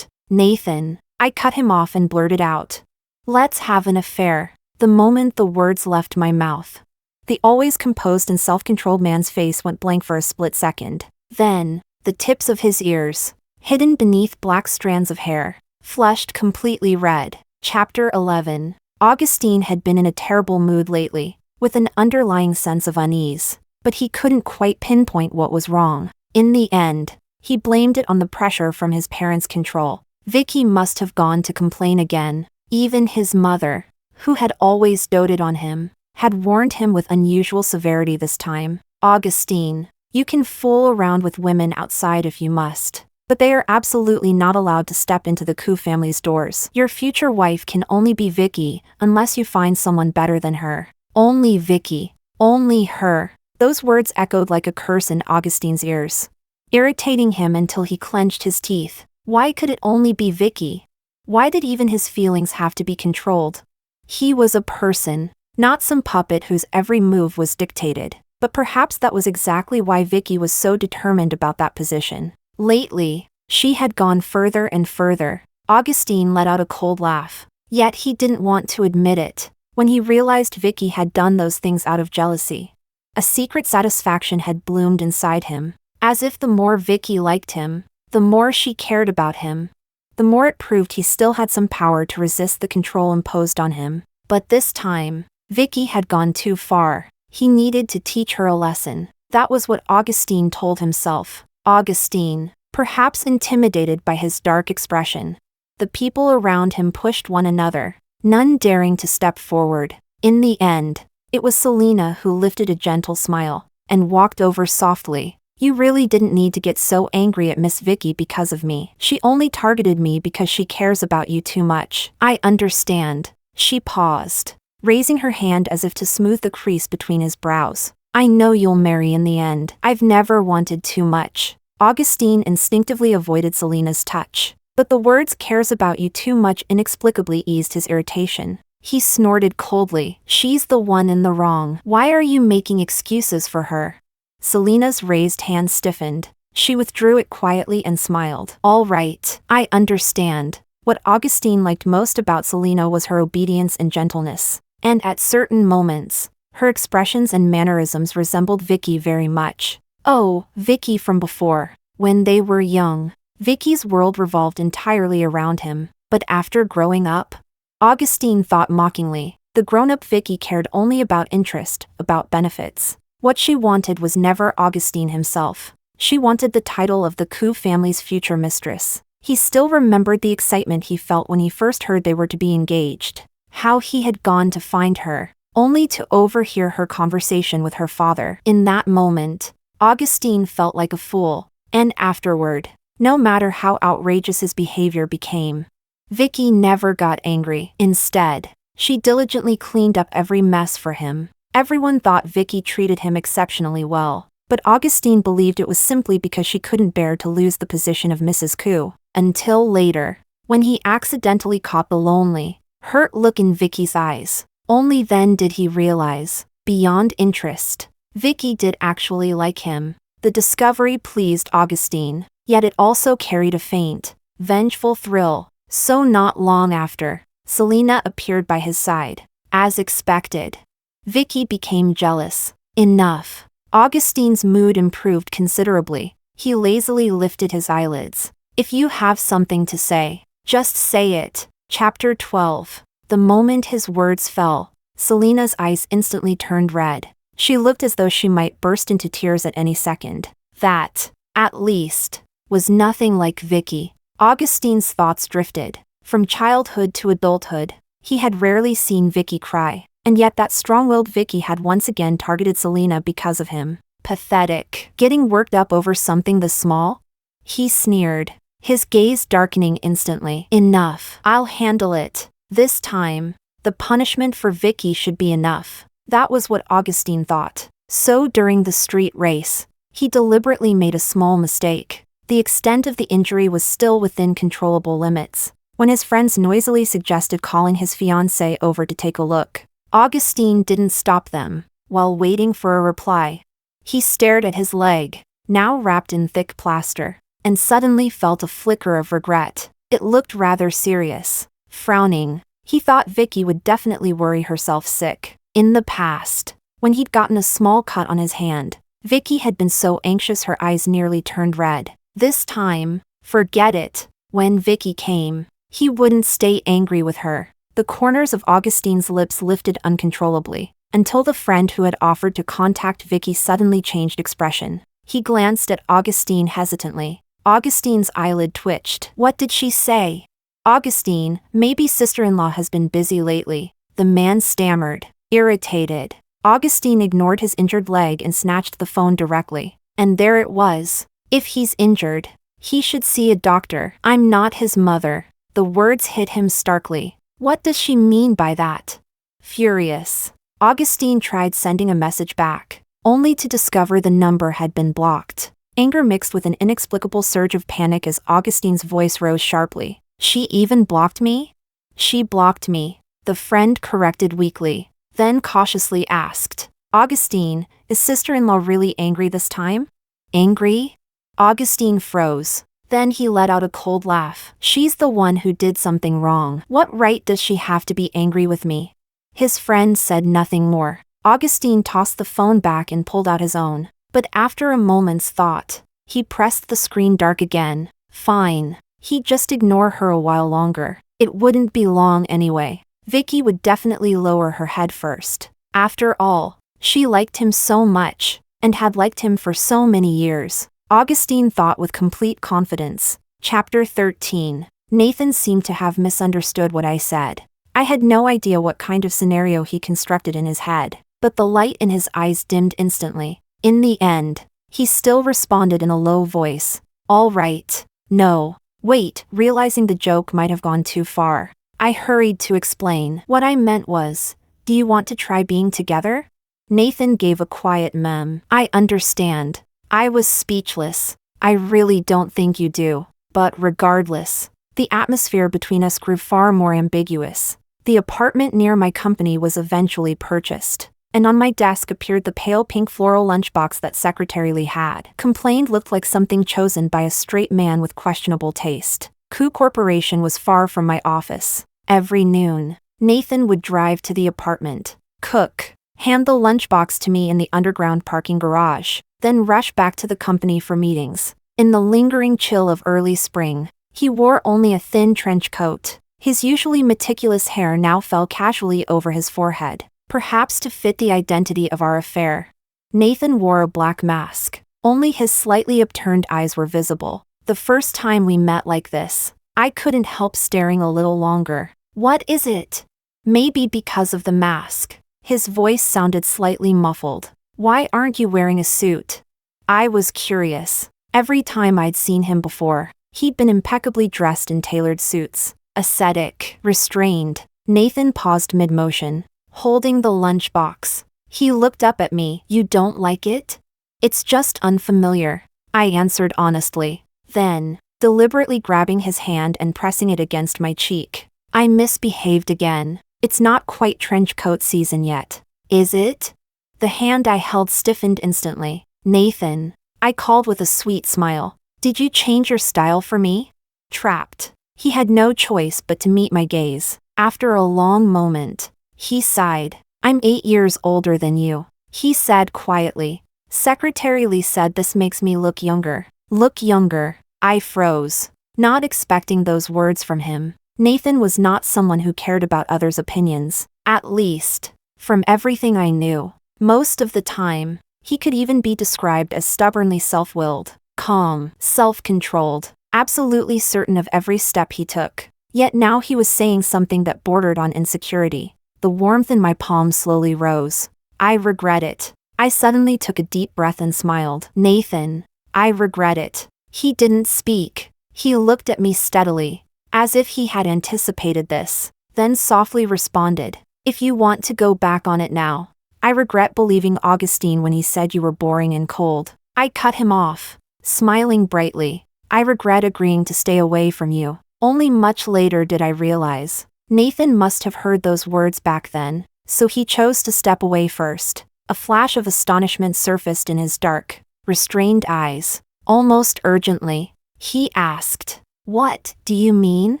Nathan. I cut him off and blurted out, "Let's have an affair." The moment the words left my mouth, the always composed and self-controlled man's face went blank for a split second. Then, the tips of his ears, hidden beneath black strands of hair, flushed completely red. Chapter 11. Augustine had been in a terrible mood lately, with an underlying sense of unease, but he couldn't quite pinpoint what was wrong. In the end, he blamed it on the pressure from his parents' control. Vicky must have gone to complain again. Even his mother, who had always doted on him, had warned him with unusual severity this time. Augustine, you can fool around with women outside if you must, but they are absolutely not allowed to step into the Koo family's doors. Your future wife can only be Vicky unless you find someone better than her. Only Vicky. Only her. Those words echoed like a curse in Augustine's ears, irritating him until he clenched his teeth. Why could it only be Vicky? Why did even his feelings have to be controlled? He was a person, not some puppet whose every move was dictated. But perhaps that was exactly why Vicky was so determined about that position. Lately, she had gone further and further. Augustine let out a cold laugh. Yet he didn't want to admit it. When he realized Vicky had done those things out of jealousy, a secret satisfaction had bloomed inside him. As if the more Vicky liked him, the more she cared about him, the more it proved he still had some power to resist the control imposed on him. But this time, Vicky had gone too far. He needed to teach her a lesson. That was what Augustine told himself. Augustine, perhaps intimidated by his dark expression. The people around him pushed one another, none daring to step forward. In the end, it was Selina who lifted a gentle smile and walked over softly. You really didn't need to get so angry at Miss Vicky because of me. She only targeted me because she cares about you too much. I understand. She paused, raising her hand as if to smooth the crease between his brows. I know you'll marry in the end. I've never wanted too much. Augustine instinctively avoided Selina's touch, but the words "cares about you too much" inexplicably eased his irritation. He snorted coldly. She's the one in the wrong. Why are you making excuses for her? Selina's raised hand stiffened. She withdrew it quietly and smiled. All right, I understand. What Augustine liked most about Selina was her obedience and gentleness. And at certain moments, her expressions and mannerisms resembled Vicky very much. Oh, Vicky from before. When they were young, Vicky's world revolved entirely around him. But after growing up, Augustine thought mockingly, the grown-up Vicky cared only about interest, about benefits. What she wanted was never Augustine himself. She wanted the title of the Koo family's future mistress. He still remembered the excitement he felt when he first heard they were to be engaged. How he had gone to find her, only to overhear her conversation with her father. In that moment, Augustine felt like a fool. And afterward, no matter how outrageous his behavior became, Vicky never got angry. Instead, she diligently cleaned up every mess for him. Everyone thought Vicky treated him exceptionally well, but Augustine believed it was simply because she couldn't bear to lose the position of Mrs. Koo. Until later, when he accidentally caught the lonely, hurt look in Vicky's eyes. Only then did he realize, beyond interest, Vicky did actually like him. The discovery pleased Augustine, yet it also carried a faint, vengeful thrill. So not long after, Selina appeared by his side. As expected, Vicky became jealous. Enough. Augustine's mood improved considerably. He lazily lifted his eyelids. If you have something to say, just say it. Chapter 12. The moment his words fell, Selina's eyes instantly turned red. She looked as though she might burst into tears at any second. That, at least, was nothing like Vicky. Augustine's thoughts drifted. From childhood to adulthood, he had rarely seen Vicky cry, and yet that strong-willed Vicky had once again targeted Selina because of him. Pathetic. Getting worked up over something this small? He sneered, his gaze darkening instantly. Enough. I'll handle it. This time, the punishment for Vicky should be enough. That was what Augustine thought. So during the street race, he deliberately made a small mistake. The extent of the injury was still within controllable limits. When his friends noisily suggested calling his fiancée over to take a look, Augustine didn't stop them. While waiting for a reply, he stared at his leg, now wrapped in thick plaster, and suddenly felt a flicker of regret. It looked rather serious. Frowning, he thought Vicky would definitely worry herself sick. In the past, when he'd gotten a small cut on his hand, Vicky had been so anxious her eyes nearly turned red. This time, forget it. When Vicky came, he wouldn't stay angry with her. The corners of Augustine's lips lifted uncontrollably, until the friend who had offered to contact Vicky suddenly changed expression. He glanced at Augustine hesitantly. Augustine's eyelid twitched. What did she say? Augustine, maybe sister-in-law has been busy lately. The man stammered, irritated. Augustine ignored his injured leg and snatched the phone directly. And there it was. If he's injured, he should see a doctor. I'm not his mother. The words hit him starkly. What does she mean by that? Furious, Augustine tried sending a message back, only to discover the number had been blocked. Anger mixed with an inexplicable surge of panic as Augustine's voice rose sharply. She even blocked me? She blocked me, the friend corrected weakly, then cautiously asked. Augustine, is sister-in-law really angry this time? Angry? Augustine froze. Then he let out a cold laugh. She's the one who did something wrong. What right does she have to be angry with me? His friend said nothing more. Augustine tossed the phone back and pulled out his own. But after a moment's thought, he pressed the screen dark again. Fine. He'd just ignore her a while longer. It wouldn't be long anyway. Vicky would definitely lower her head first. After all, she liked him so much, and had liked him for so many years. Augustine thought with complete confidence. Chapter 13. Nathan seemed to have misunderstood what I said. I had no idea what kind of scenario he constructed in his head, but the light in his eyes dimmed instantly. In the end, he still responded in a low voice. All right. No. Wait, realizing the joke might have gone too far, I hurried to explain. What I meant was, do you want to try being together? Nathan gave a quiet mem. I understand. I was speechless. I really don't think you do. But regardless, the atmosphere between us grew far more ambiguous. The apartment near my company was eventually purchased, and on my desk appeared the pale pink floral lunchbox that Secretary Lee had complained looked like something chosen by a straight man with questionable taste. Coup Corporation was far from my office. Every noon, Nathan would drive to the apartment, cook, hand the lunchbox to me in the underground parking garage, then rush back to the company for meetings. In the lingering chill of early spring, he wore only a thin trench coat. His usually meticulous hair now fell casually over his forehead, perhaps to fit the identity of our affair. Nathan wore a black mask. Only his slightly upturned eyes were visible. The first time we met like this, I couldn't help staring a little longer. What is it? Maybe because of the mask. His voice sounded slightly muffled. Why aren't you wearing a suit? I was curious. Every time I'd seen him before, he'd been impeccably dressed in tailored suits. Ascetic, restrained. Nathan paused mid-motion, holding the lunchbox. He looked up at me. You don't like it? It's just unfamiliar, I answered honestly. Then, deliberately grabbing his hand and pressing it against my cheek, I misbehaved again. It's not quite trench coat season yet, is it? The hand I held stiffened instantly. "Nathan," I called with a sweet smile. "Did you change your style for me?" Trapped. He had no choice but to meet my gaze. After a long moment, he sighed. "I'm 8 years older than you," he said quietly. "Secretary Lee said this makes me look younger." Look younger. I froze, not expecting those words from him. Nathan was not someone who cared about others' opinions, at least, from everything I knew. Most of the time, he could even be described as stubbornly self-willed, calm, self-controlled, absolutely certain of every step he took. Yet now he was saying something that bordered on insecurity. The warmth in my palm slowly rose. "I regret it." I suddenly took a deep breath and smiled. "Nathan, I regret it." He didn't speak. He looked at me steadily, as if he had anticipated this, then softly responded, "If you want to go back on it now, I regret believing Augustine when he said you were boring and cold." I cut him off, smiling brightly. "I regret agreeing to stay away from you." Only much later did I realize, Nathan must have heard those words back then, so he chose to step away first. A flash of astonishment surfaced in his dark, restrained eyes. Almost urgently, he asked, "What do you mean?"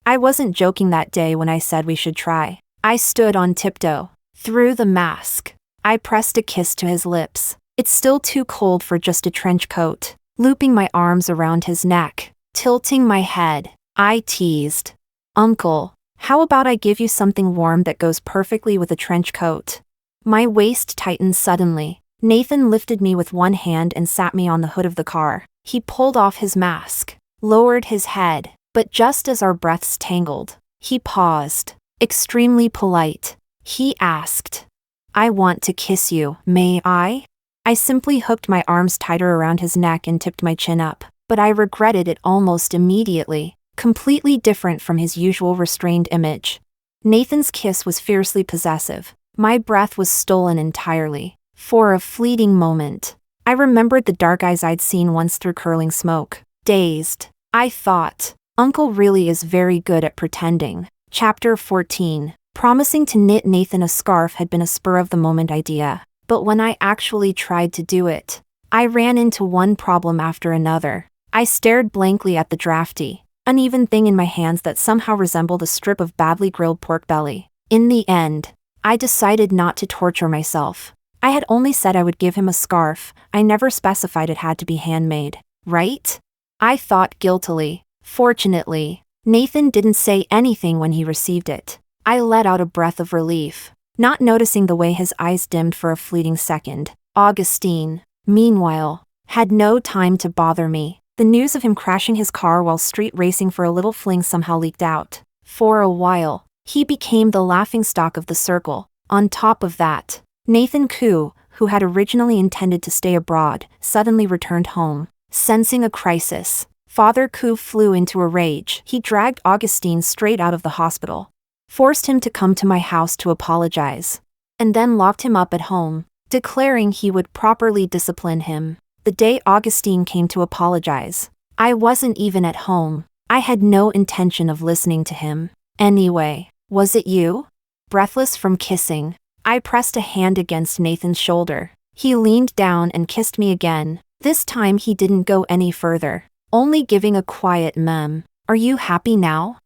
I wasn't joking that day when I said we should try. I stood on tiptoe, through the mask. I pressed a kiss to his lips. "It's still too cold for just a trench coat." Looping my arms around his neck, tilting my head, I teased, "Uncle, how about I give you something warm that goes perfectly with a trench coat?" My waist tightened suddenly. Nathan lifted me with one hand and sat me on the hood of the car. He pulled off his mask, lowered his head, but just as our breaths tangled, he paused. Extremely polite, he asked, "I want to kiss you, may I?" I simply hooked my arms tighter around his neck and tipped my chin up, but I regretted it almost immediately. Completely different from his usual restrained image. Nathan's kiss was fiercely possessive. My breath was stolen entirely. For a fleeting moment, I remembered the dark eyes I'd seen once through curling smoke. Dazed, I thought, "Uncle really is very good at pretending." Chapter 14. Promising to knit Nathan a scarf had been a spur-of-the-moment idea, but when I actually tried to do it, I ran into one problem after another. I stared blankly at the drafty, uneven thing in my hands that somehow resembled a strip of badly grilled pork belly. In the end, I decided not to torture myself. I had only said I would give him a scarf. I never specified it had to be handmade, right? I thought guiltily. Fortunately, Nathan didn't say anything when he received it. I let out a breath of relief, not noticing the way his eyes dimmed for a fleeting second. Augustine, meanwhile, had no time to bother me. The news of him crashing his car while street racing for a little fling somehow leaked out. For a while, he became the laughingstock of the circle. On top of that, Nathan Koo, who had originally intended to stay abroad, suddenly returned home. Sensing a crisis, Father Koo flew into a rage. He dragged Augustine straight out of the hospital, forced him to come to my house to apologize, and then locked him up at home, declaring he would properly discipline him. The day Augustine came to apologize, I wasn't even at home. I had no intention of listening to him. Anyway, was it you? Breathless from kissing, I pressed a hand against Nathan's shoulder. He leaned down and kissed me again. This time he didn't go any further, only giving a quiet mem. "Are you happy now?"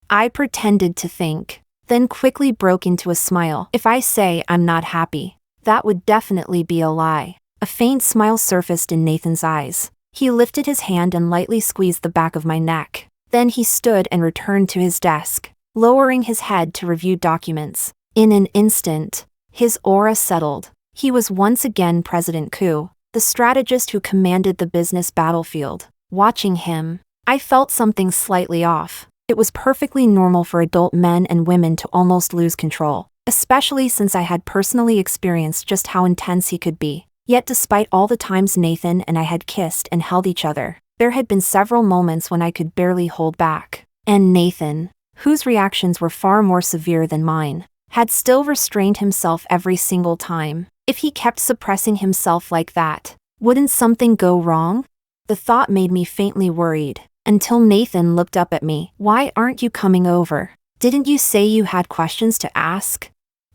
I pretended to think, then quickly broke into a smile. "If I say I'm not happy, that would definitely be a lie." A faint smile surfaced in Nathan's eyes. He lifted his hand and lightly squeezed the back of my neck. Then he stood and returned to his desk, lowering his head to review documents. In an instant, his aura settled. He was once again President Koo, the strategist who commanded the business battlefield. Watching him, I felt something slightly off. It was perfectly normal for adult men and women to almost lose control, especially since I had personally experienced just how intense he could be. Yet despite all the times Nathan and I had kissed and held each other, there had been several moments when I could barely hold back. And Nathan, whose reactions were far more severe than mine, had still restrained himself every single time. If he kept suppressing himself like that, wouldn't something go wrong? The thought made me faintly worried, until Nathan looked up at me. "Why aren't you coming over? Didn't you say you had questions to ask?"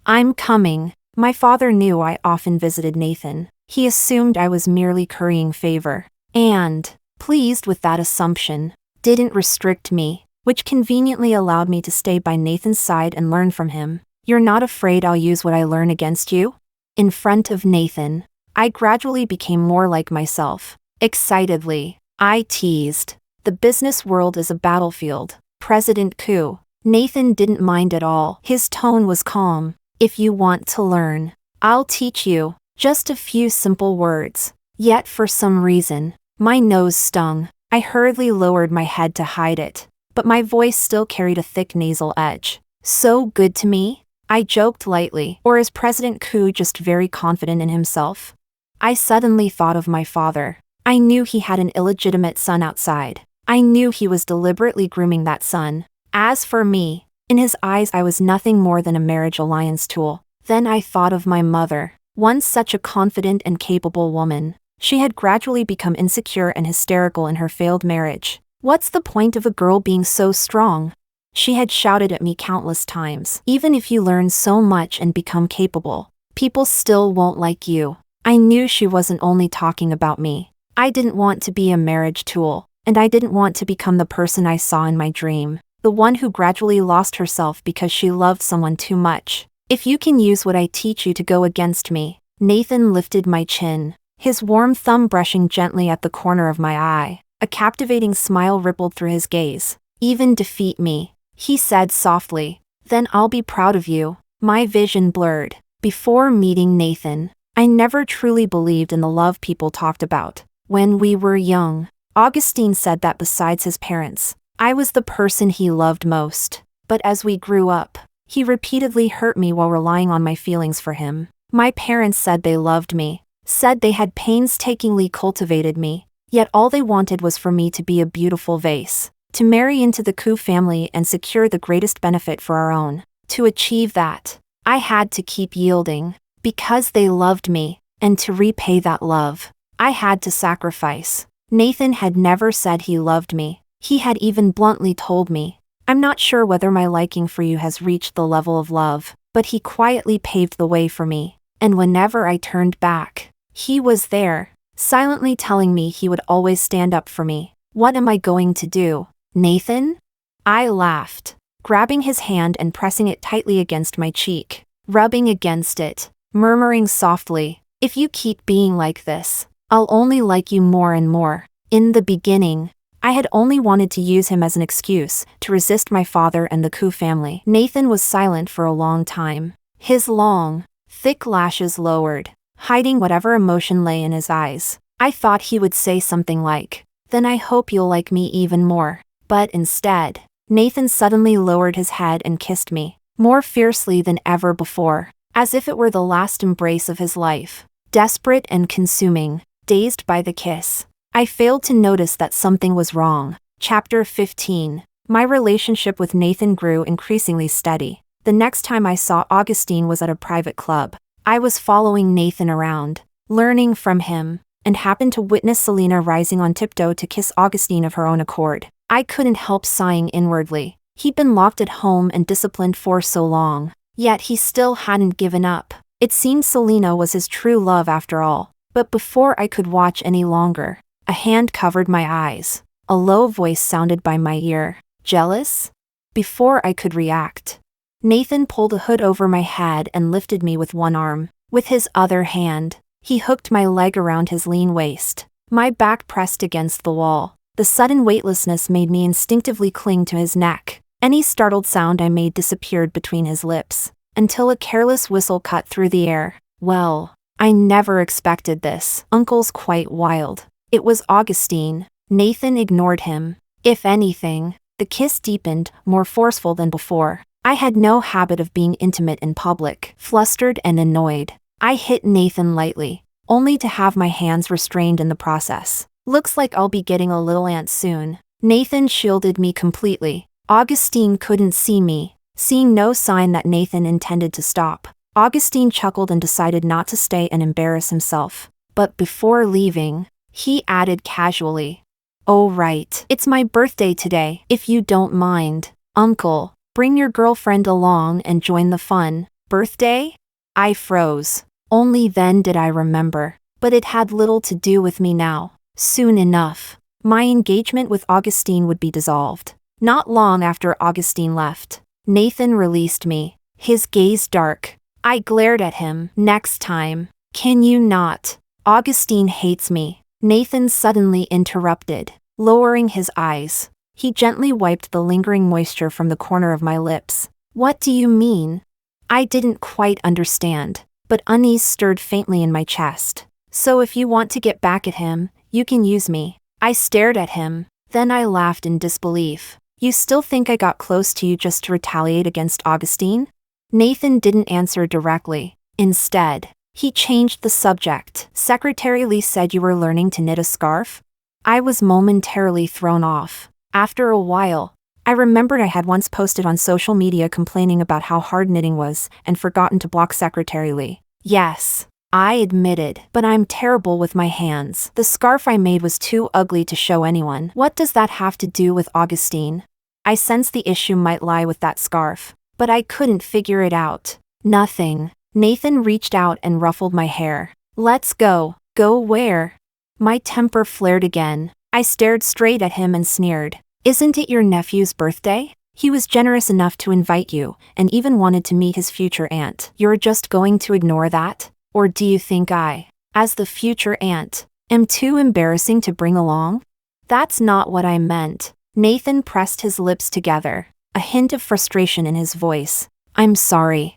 "I'm coming," My father knew I often visited Nathan. He assumed I was merely currying favor. And, pleased with that assumption, didn't restrict me, which conveniently allowed me to stay by Nathan's side and learn from him. You're not afraid I'll use what I learn against you? In front of Nathan, I gradually became more like myself. Excitedly, I teased. The business world is a battlefield. President coup. Nathan didn't mind at all. His tone was calm. If you want to learn, I'll teach you. Just a few simple words. Yet for some reason, my nose stung. I hurriedly lowered my head to hide it, but my voice still carried a thick nasal edge. So good to me? I joked lightly. Or is President Coup just very confident in himself? I suddenly thought of my father. I knew he had an illegitimate son outside. I knew he was deliberately grooming that son. As for me, in his eyes I was nothing more than a marriage alliance tool. Then I thought of my mother, once such a confident and capable woman. She had gradually become insecure and hysterical in her failed marriage. What's the point of a girl being so strong? She had shouted at me countless times. Even if you learn so much and become capable, people still won't like you. I knew she wasn't only talking about me. I didn't want to be a marriage tool, and I didn't want to become the person I saw in my dream. The one who gradually lost herself because she loved someone too much. If you can use what I teach you to go against me. Nathan lifted my chin, his warm thumb brushing gently at the corner of my eye. A captivating smile rippled through his gaze. Even defeat me, he said softly. Then I'll be proud of you. My vision blurred. Before meeting Nathan, I never truly believed in the love people talked about. When we were young, Augustine said that besides his parents, I was the person he loved most. But as we grew up, he repeatedly hurt me while relying on my feelings for him. My parents said they loved me, said they had painstakingly cultivated me, yet all they wanted was for me to be a beautiful vase, to marry into the Coup family and secure the greatest benefit for our own. To achieve that, I had to keep yielding, because they loved me, and to repay that love, I had to sacrifice. Nathan had never said he loved me. He had even bluntly told me, I'm not sure whether my liking for you has reached the level of love, but he quietly paved the way for me. And whenever I turned back, he was there, silently telling me he would always stand up for me. What am I going to do, Nathan? I laughed, grabbing his hand and pressing it tightly against my cheek, rubbing against it, murmuring softly, if you keep being like this, I'll only like you more and more. In the beginning, I had only wanted to use him as an excuse to resist my father and the Coup family. Nathan was silent for a long time. His long, thick lashes lowered, hiding whatever emotion lay in his eyes. I thought he would say something like, then I hope you'll like me even more. But instead, Nathan suddenly lowered his head and kissed me, more fiercely than ever before, as if it were the last embrace of his life. Desperate and consuming, dazed by the kiss, I failed to notice that something was wrong. Chapter 15. My relationship with Nathan grew increasingly steady. The next time I saw Augustine was at a private club. I was following Nathan around, learning from him, and happened to witness Selina rising on tiptoe to kiss Augustine of her own accord. I couldn't help sighing inwardly. He'd been locked at home and disciplined for so long, yet he still hadn't given up. It seemed Selina was his true love after all. But before I could watch any longer, a hand covered my eyes. A low voice sounded by my ear. Jealous? Before I could react, Nathan pulled a hood over my head and lifted me with one arm. With his other hand, he hooked my leg around his lean waist. My back pressed against the wall. The sudden weightlessness made me instinctively cling to his neck. Any startled sound I made disappeared between his lips, until a careless whistle cut through the air. Well, I never expected this. Uncle's quite wild. It was Augustine. Nathan ignored him. If anything, the kiss deepened, more forceful than before. I had no habit of being intimate in public. Flustered and annoyed, I hit Nathan lightly, only to have my hands restrained in the process. Looks like I'll be getting a little ant soon. Nathan shielded me completely. Augustine couldn't see me, seeing no sign that Nathan intended to stop. Augustine chuckled and decided not to stay and embarrass himself. But before leaving, he added casually, "Oh right, it's my birthday today. If you don't mind, Uncle, bring your girlfriend along and join the fun." Birthday? I froze. Only then did I remember. But it had little to do with me now. Soon enough, my engagement with Augustine would be dissolved. Not long after Augustine left, Nathan released me, his gaze dark. I glared at him. Next time. Can you not? Augustine hates me. Nathan suddenly interrupted, lowering his eyes. He gently wiped the lingering moisture from the corner of my lips. What do you mean? I didn't quite understand, but unease stirred faintly in my chest. So if you want to get back at him, you can use me. I stared at him, then I laughed in disbelief. You still think I got close to you just to retaliate against Augustine? Nathan didn't answer directly. Instead, he changed the subject. Secretary Lee said you were learning to knit a scarf? I was momentarily thrown off. After a while, I remembered I had once posted on social media complaining about how hard knitting was and forgotten to block Secretary Lee. Yes, I admitted, but I'm terrible with my hands. The scarf I made was too ugly to show anyone. What does that have to do with Augustine? I sensed the issue might lie with that scarf, but I couldn't figure it out. Nothing. Nathan reached out and ruffled my hair. Let's go. Go where? My temper flared again. I stared straight at him and sneered. Isn't it your nephew's birthday? He was generous enough to invite you, and even wanted to meet his future aunt. You're just going to ignore that? Or do you think I, as the future aunt, am too embarrassing to bring along? That's not what I meant. Nathan pressed his lips together, a hint of frustration in his voice. I'm sorry.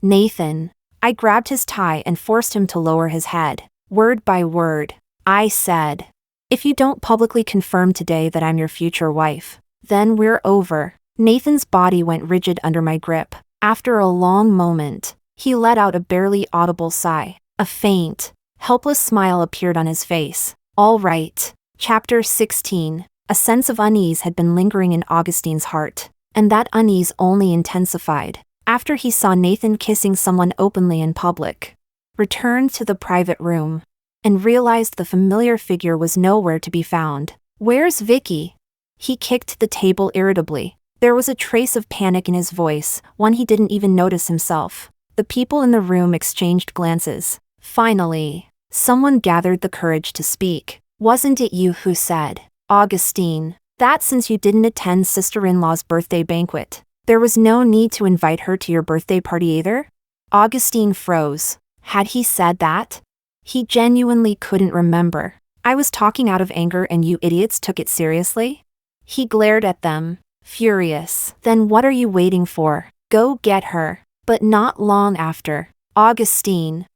Nathan. I grabbed his tie and forced him to lower his head. Word by word, I said, if you don't publicly confirm today that I'm your future wife, then we're over. Nathan's body went rigid under my grip. After a long moment, he let out a barely audible sigh. A faint, helpless smile appeared on his face. All right. Chapter 16. A sense of unease had been lingering in Augustine's heart, and that unease only intensified after he saw Nathan kissing someone openly in public. Returned to the private room, and realized the familiar figure was nowhere to be found. Where's Vicky? He kicked the table irritably. There was a trace of panic in his voice, one he didn't even notice himself. The people in the room exchanged glances. Finally, someone gathered the courage to speak. Wasn't it you who said, Augustine, that since you didn't attend sister-in-law's birthday banquet, there was no need to invite her to your birthday party either? Augustine froze. Had he said that? He genuinely couldn't remember. I was talking out of anger and you idiots took it seriously? He glared at them, furious. Then what are you waiting for? Go get her. But not long after, Augustine.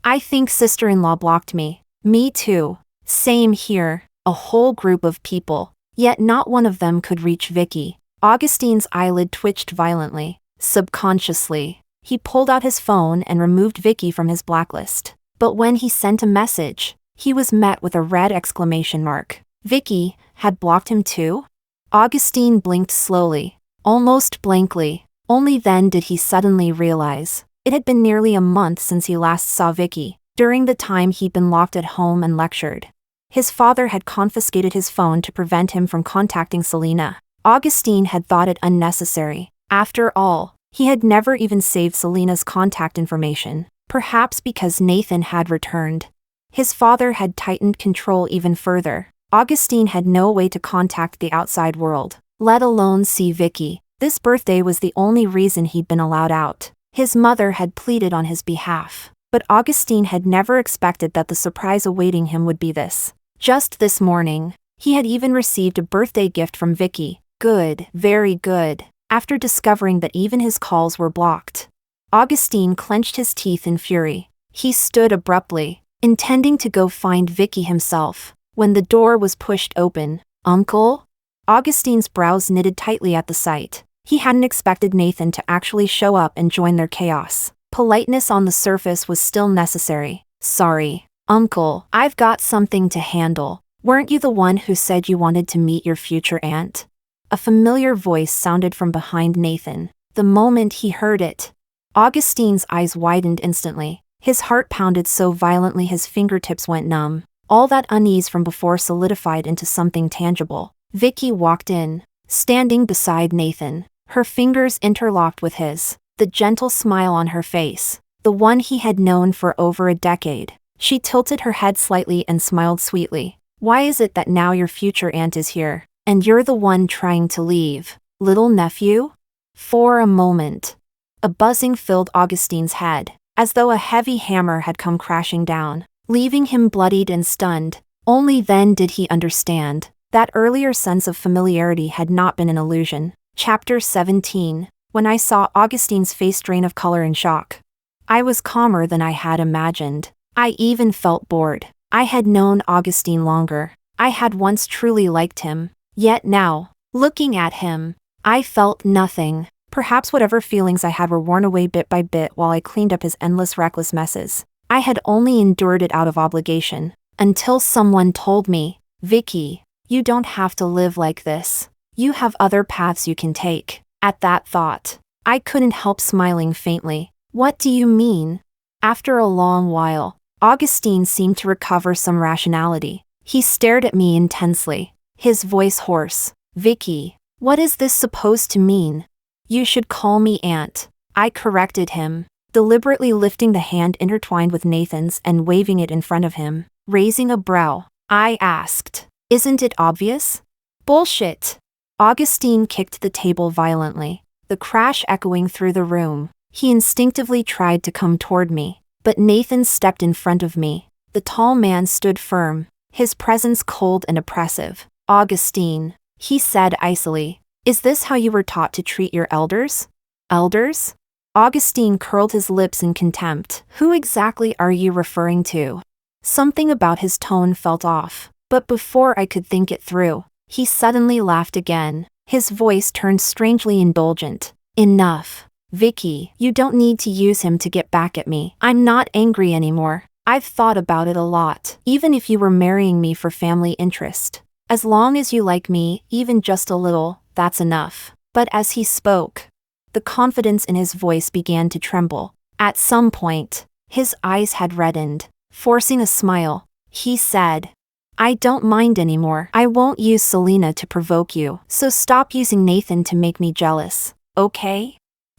I think sister-in-law blocked me. Me too. Same here. A whole group of people. Yet not one of them could reach Vicky. Augustine's eyelid twitched violently. Subconsciously, he pulled out his phone and removed Vicky from his blacklist. But when he sent a message, he was met with a red exclamation mark. Vicky had blocked him too? Augustine blinked slowly, almost blankly. Only then did he suddenly realize. It had been nearly a month since he last saw Vicky. During the time he'd been locked at home and lectured, his father had confiscated his phone to prevent him from contacting Selina. Augustine had thought it unnecessary. After all, he had never even saved Selina's contact information, perhaps because Nathan had returned. His father had tightened control even further. Augustine had no way to contact the outside world, let alone see Vicky. This birthday was the only reason he'd been allowed out. His mother had pleaded on his behalf, but Augustine had never expected that the surprise awaiting him would be this. Just this morning, he had even received a birthday gift from Vicky. Good, very good. After discovering that even his calls were blocked, Augustine clenched his teeth in fury. He stood abruptly, intending to go find Vicky himself, when the door was pushed open. Uncle? Augustine's brows knitted tightly at the sight. He hadn't expected Nathan to actually show up and join their chaos. Politeness on the surface was still necessary. Sorry, Uncle, I've got something to handle. Weren't you the one who said you wanted to meet your future aunt? A familiar voice sounded from behind Nathan. The moment he heard it, Augustine's eyes widened instantly. His heart pounded so violently his fingertips went numb. All that unease from before solidified into something tangible. Vicky walked in, standing beside Nathan, her fingers interlocked with his, the gentle smile on her face. the one he had known for over a decade. She tilted her head slightly and smiled sweetly. Why is it that now your future aunt is here, and you're the one trying to leave, little nephew? For a moment, a buzzing filled Augustine's head, as though a heavy hammer had come crashing down, leaving him bloodied and stunned. Only then did he understand. That earlier sense of familiarity had not been an illusion. Chapter 17. When I saw Augustine's face drain of color in shock, I was calmer than I had imagined. I even felt bored. I had known Augustine longer. I had once truly liked him. Yet now, looking at him, I felt nothing. Perhaps whatever feelings I had were worn away bit by bit while I cleaned up his endless reckless messes. I had only endured it out of obligation. Until someone told me, Vicky, you don't have to live like this. You have other paths you can take. At that thought, I couldn't help smiling faintly. What do you mean? After a long while, Augustine seemed to recover some rationality. He stared at me intensely, his voice hoarse. Vicky, what is this supposed to mean? You should call me Aunt. I corrected him, deliberately lifting the hand intertwined with Nathan's and waving it in front of him. Raising a brow, I asked, isn't it obvious? Bullshit. Augustine kicked the table violently, the crash echoing through the room. He instinctively tried to come toward me, but Nathan stepped in front of me. The tall man stood firm, his presence cold and oppressive. Augustine, he said icily, is this how you were taught to treat your elders? Elders? Augustine curled his lips in contempt. Who exactly are you referring to? Something about his tone felt off, but before I could think it through, he suddenly laughed again. His voice turned strangely indulgent. Enough. Vicky, you don't need to use him to get back at me. I'm not angry anymore. I've thought about it a lot. Even if you were marrying me for family interest, as long as you like me, even just a little, that's enough. But as he spoke, the confidence in his voice began to tremble. At some point, his eyes had reddened. Forcing a smile, he said, I don't mind anymore. I won't use Selina to provoke you, so stop using Nathan to make me jealous, okay?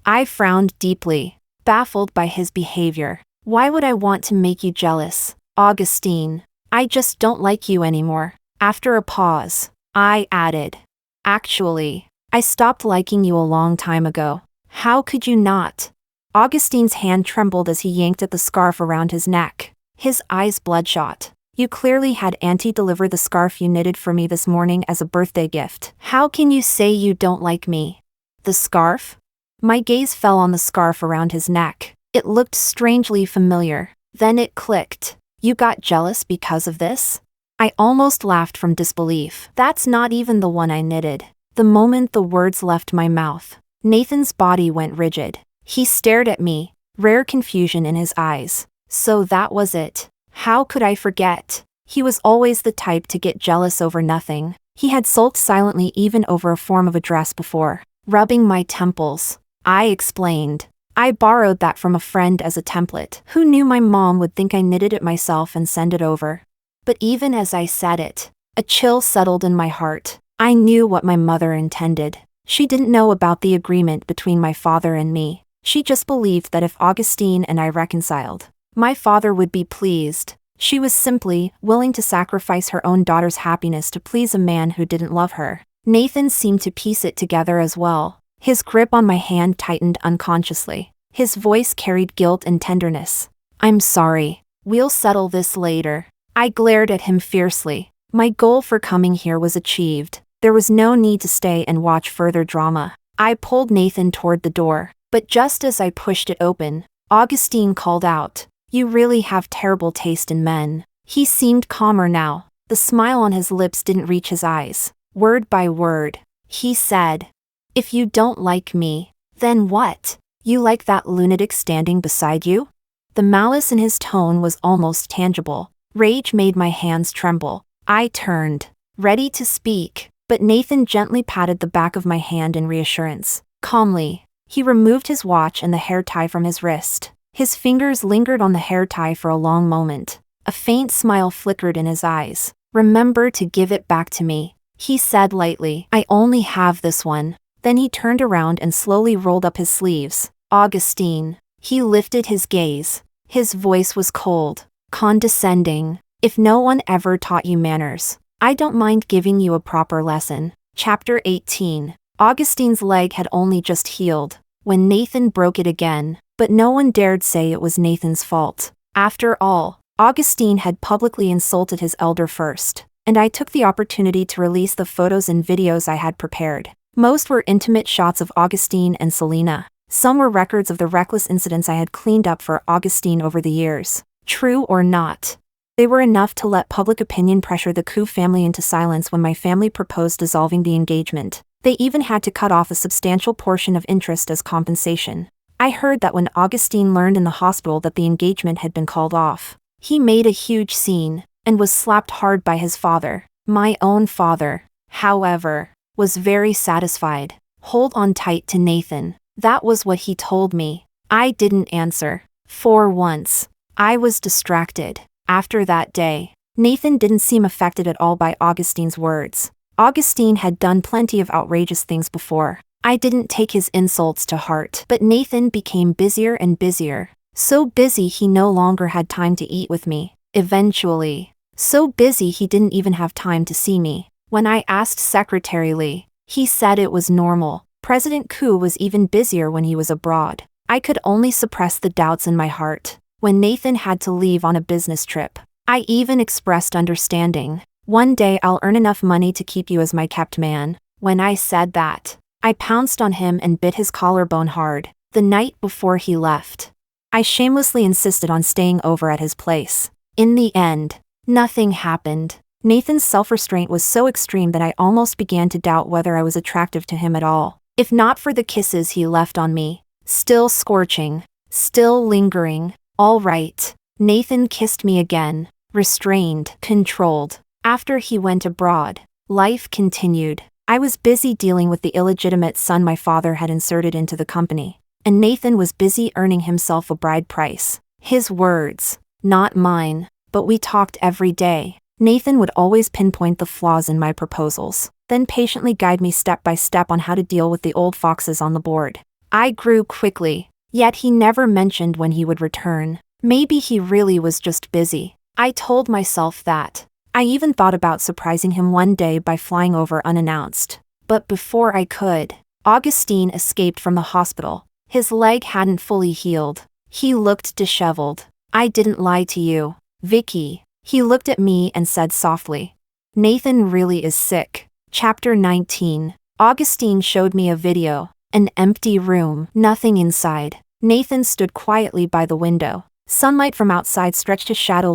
I frowned deeply, baffled by his behavior. Why would I want to make you jealous, Augustine? I just don't like you anymore. After a pause, I added, actually, I stopped liking you a long time ago. How could you not? Augustine's hand trembled as he yanked at the scarf around his neck. His eyes bloodshot. You clearly had Auntie deliver the scarf you knitted for me this morning as a birthday gift. How can you say you don't like me? The scarf? My gaze fell on the scarf around his neck. It looked strangely familiar. Then it clicked. You got jealous because of this? I almost laughed from disbelief. That's not even the one I knitted. The moment the words left my mouth, Nathan's body went rigid. He stared at me, rare confusion in his eyes. So that was it. How could I forget? He was always the type to get jealous over nothing. He had sulked silently even over a form of a dress before. Rubbing my temples, I explained. I borrowed that from a friend as a template. Who knew my mom would think I knitted it myself and send it over? But even as I said it, a chill settled in my heart. I knew what my mother intended. She didn't know about the agreement between my father and me. She just believed that if Augustine and I reconciled, my father would be pleased. She was simply willing to sacrifice her own daughter's happiness to please a man who didn't love her. Nathan seemed to piece it together as well. His grip on my hand tightened unconsciously. His voice carried guilt and tenderness. I'm sorry. We'll settle this later. I glared at him fiercely. My goal for coming here was achieved. There was no need to stay and watch further drama. I pulled Nathan toward the door, but just as I pushed it open, Augustine called out, You really have terrible taste in men. He seemed calmer now. The smile on his lips didn't reach his eyes. Word by word, he said, If you don't like me, then what? You like that lunatic standing beside you? The malice in his tone was almost tangible. Rage made my hands tremble. I turned, ready to speak, but Nathan gently patted the back of my hand in reassurance. Calmly, he removed his watch and the hair tie from his wrist. His fingers lingered on the hair tie for a long moment. A faint smile flickered in his eyes. Remember to give it back to me, he said lightly. I only have this one. Then he turned around and slowly rolled up his sleeves. Augustine, He lifted his gaze. His voice was cold, condescending. If no one ever taught you manners, I don't mind giving you a proper lesson. Chapter 18. Augustine's leg had only just healed when Nathan broke it again, but no one dared say it was Nathan's fault. After all, Augustine had publicly insulted his elder first, and I took the opportunity to release the photos and videos I had prepared. Most were intimate shots of Augustine and Selina. Some were records of the reckless incidents I had cleaned up for Augustine over the years. True or not, they were enough to let public opinion pressure the Coup family into silence when my family proposed dissolving the engagement. They even had to cut off a substantial portion of interest as compensation. I heard that when Augustine learned in the hospital that the engagement had been called off, he made a huge scene and was slapped hard by his father. My own father, however, was very satisfied. Hold on tight to Nathan. That was what he told me. I didn't answer. For once, I was distracted. After that day, Nathan didn't seem affected at all by Augustine's words. Augustine had done plenty of outrageous things before. I didn't take his insults to heart. But Nathan became busier and busier. So busy he no longer had time to eat with me. Eventually, so busy he didn't even have time to see me. When I asked Secretary Lee, he said it was normal. President Coup was even busier when he was abroad. I could only suppress the doubts in my heart. When Nathan had to leave on a business trip, I even expressed understanding. One day I'll earn enough money to keep you as my kept man. When I said that, I pounced on him and bit his collarbone hard. The night before he left, I shamelessly insisted on staying over at his place. In the end, nothing happened. Nathan's self-restraint was so extreme that I almost began to doubt whether I was attractive to him at all. If not for the kisses he left on me, still scorching, still lingering. All right, Nathan kissed me again, restrained, controlled. After he went abroad, life continued. I was busy dealing with the illegitimate son my father had inserted into the company, and Nathan was busy earning himself a bride price. His words, not mine, but we talked every day. Nathan would always pinpoint the flaws in my proposals, then patiently guide me step by step on how to deal with the old foxes on the board. I grew quickly, yet he never mentioned when he would return. Maybe he really was just busy. I told myself that. I even thought about surprising him one day by flying over unannounced. But before I could, Augustine escaped from the hospital. His leg hadn't fully healed. He looked disheveled. I didn't lie to you, Vicky. He looked at me and said softly, Nathan really is sick. Chapter 19. Augustine showed me a video. An empty room, nothing inside. Nathan stood quietly by the window. Sunlight from outside stretched his shadow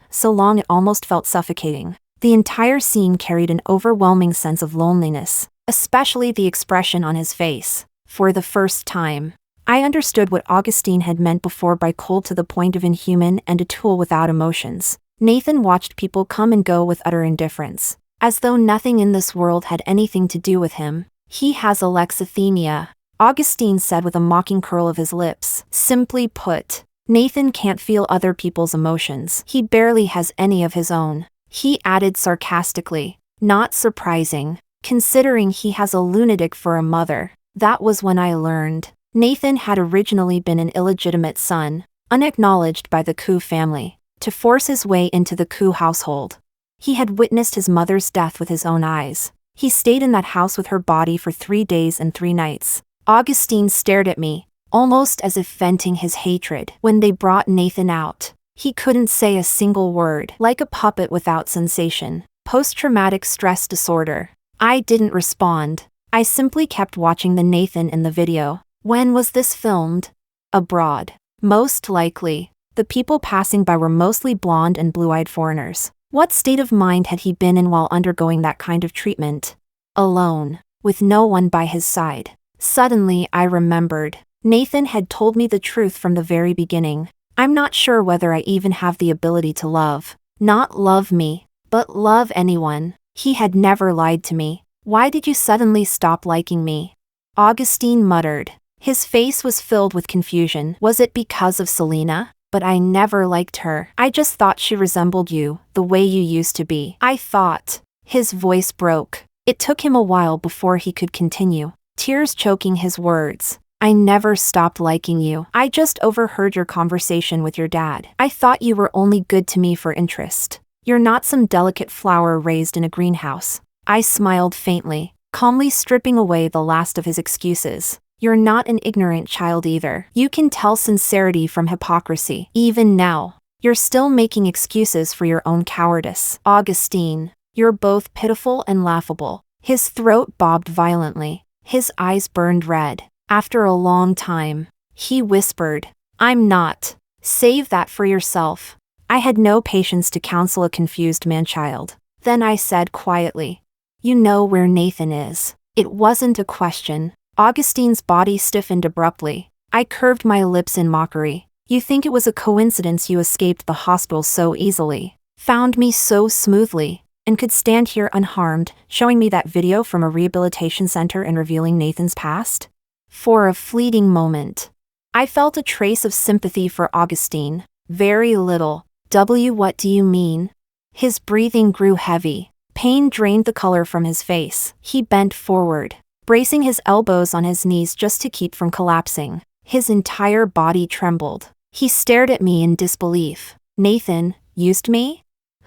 so long it almost felt suffocating. The entire scene carried an overwhelming sense of loneliness, especially the expression on his face. For the first time, I understood what Augustine had meant before by cold to the point of inhuman and a tool without emotions. Nathan watched people come and go with utter indifference, as though nothing in this world had anything to do with him. He has alexithymia, Augustine said with a mocking curl of his lips. Simply put, Nathan can't feel other people's emotions. He barely has any of his own. He added sarcastically, not surprising, considering he has a lunatic for a mother. That was when I learned. Nathan had originally been an illegitimate son, unacknowledged by the Coup family, to force his way into the Coup household. He had witnessed his mother's death with his own eyes. He stayed in that house with her body for 3 days and 3 nights. Augustine stared at me, almost as if venting his hatred. When they brought Nathan out, he couldn't say a single word, like a puppet without sensation. Post-traumatic stress disorder. I didn't respond. I simply kept watching the Nathan in the video. When was this filmed? Abroad. Most likely. The people passing by were mostly blonde and blue-eyed foreigners. What state of mind had he been in while undergoing that kind of treatment? Alone, with no one by his side. Suddenly I remembered. Nathan had told me the truth from the very beginning. I'm not sure whether I even have the ability to love. Not love me, but love anyone. He had never lied to me. Why did you suddenly stop liking me? Augustine muttered. His face was filled with confusion. Was it because of Selina? But I never liked her. I just thought she resembled you, the way you used to be. I thought. His voice broke. It took him a while before he could continue, tears choking his words. I never stopped liking you. I just overheard your conversation with your dad. I thought you were only good to me for interest. You're not some delicate flower raised in a greenhouse. I smiled faintly, calmly stripping away the last of his excuses. You're not an ignorant child either. You can tell sincerity from hypocrisy. Even now, you're still making excuses for your own cowardice. Augustine, you're both pitiful and laughable. His throat bobbed violently. His eyes burned red. After a long time, he whispered, I'm not. Save that for yourself. I had no patience to counsel a confused man-child. Then I said quietly, you know where Nathan is. It wasn't a question. Augustine's body stiffened abruptly. I curved my lips in mockery. You think it was a coincidence you escaped the hospital so easily, found me so smoothly, and could stand here unharmed, showing me that video from a rehabilitation center and revealing Nathan's past? For a fleeting moment, I felt a trace of sympathy for Augustine. Very little. What do you mean? His breathing grew heavy. Pain drained the color from his face. He bent forward, bracing his elbows on his knees just to keep from collapsing. His entire body trembled. He stared at me in disbelief. Nathan used me?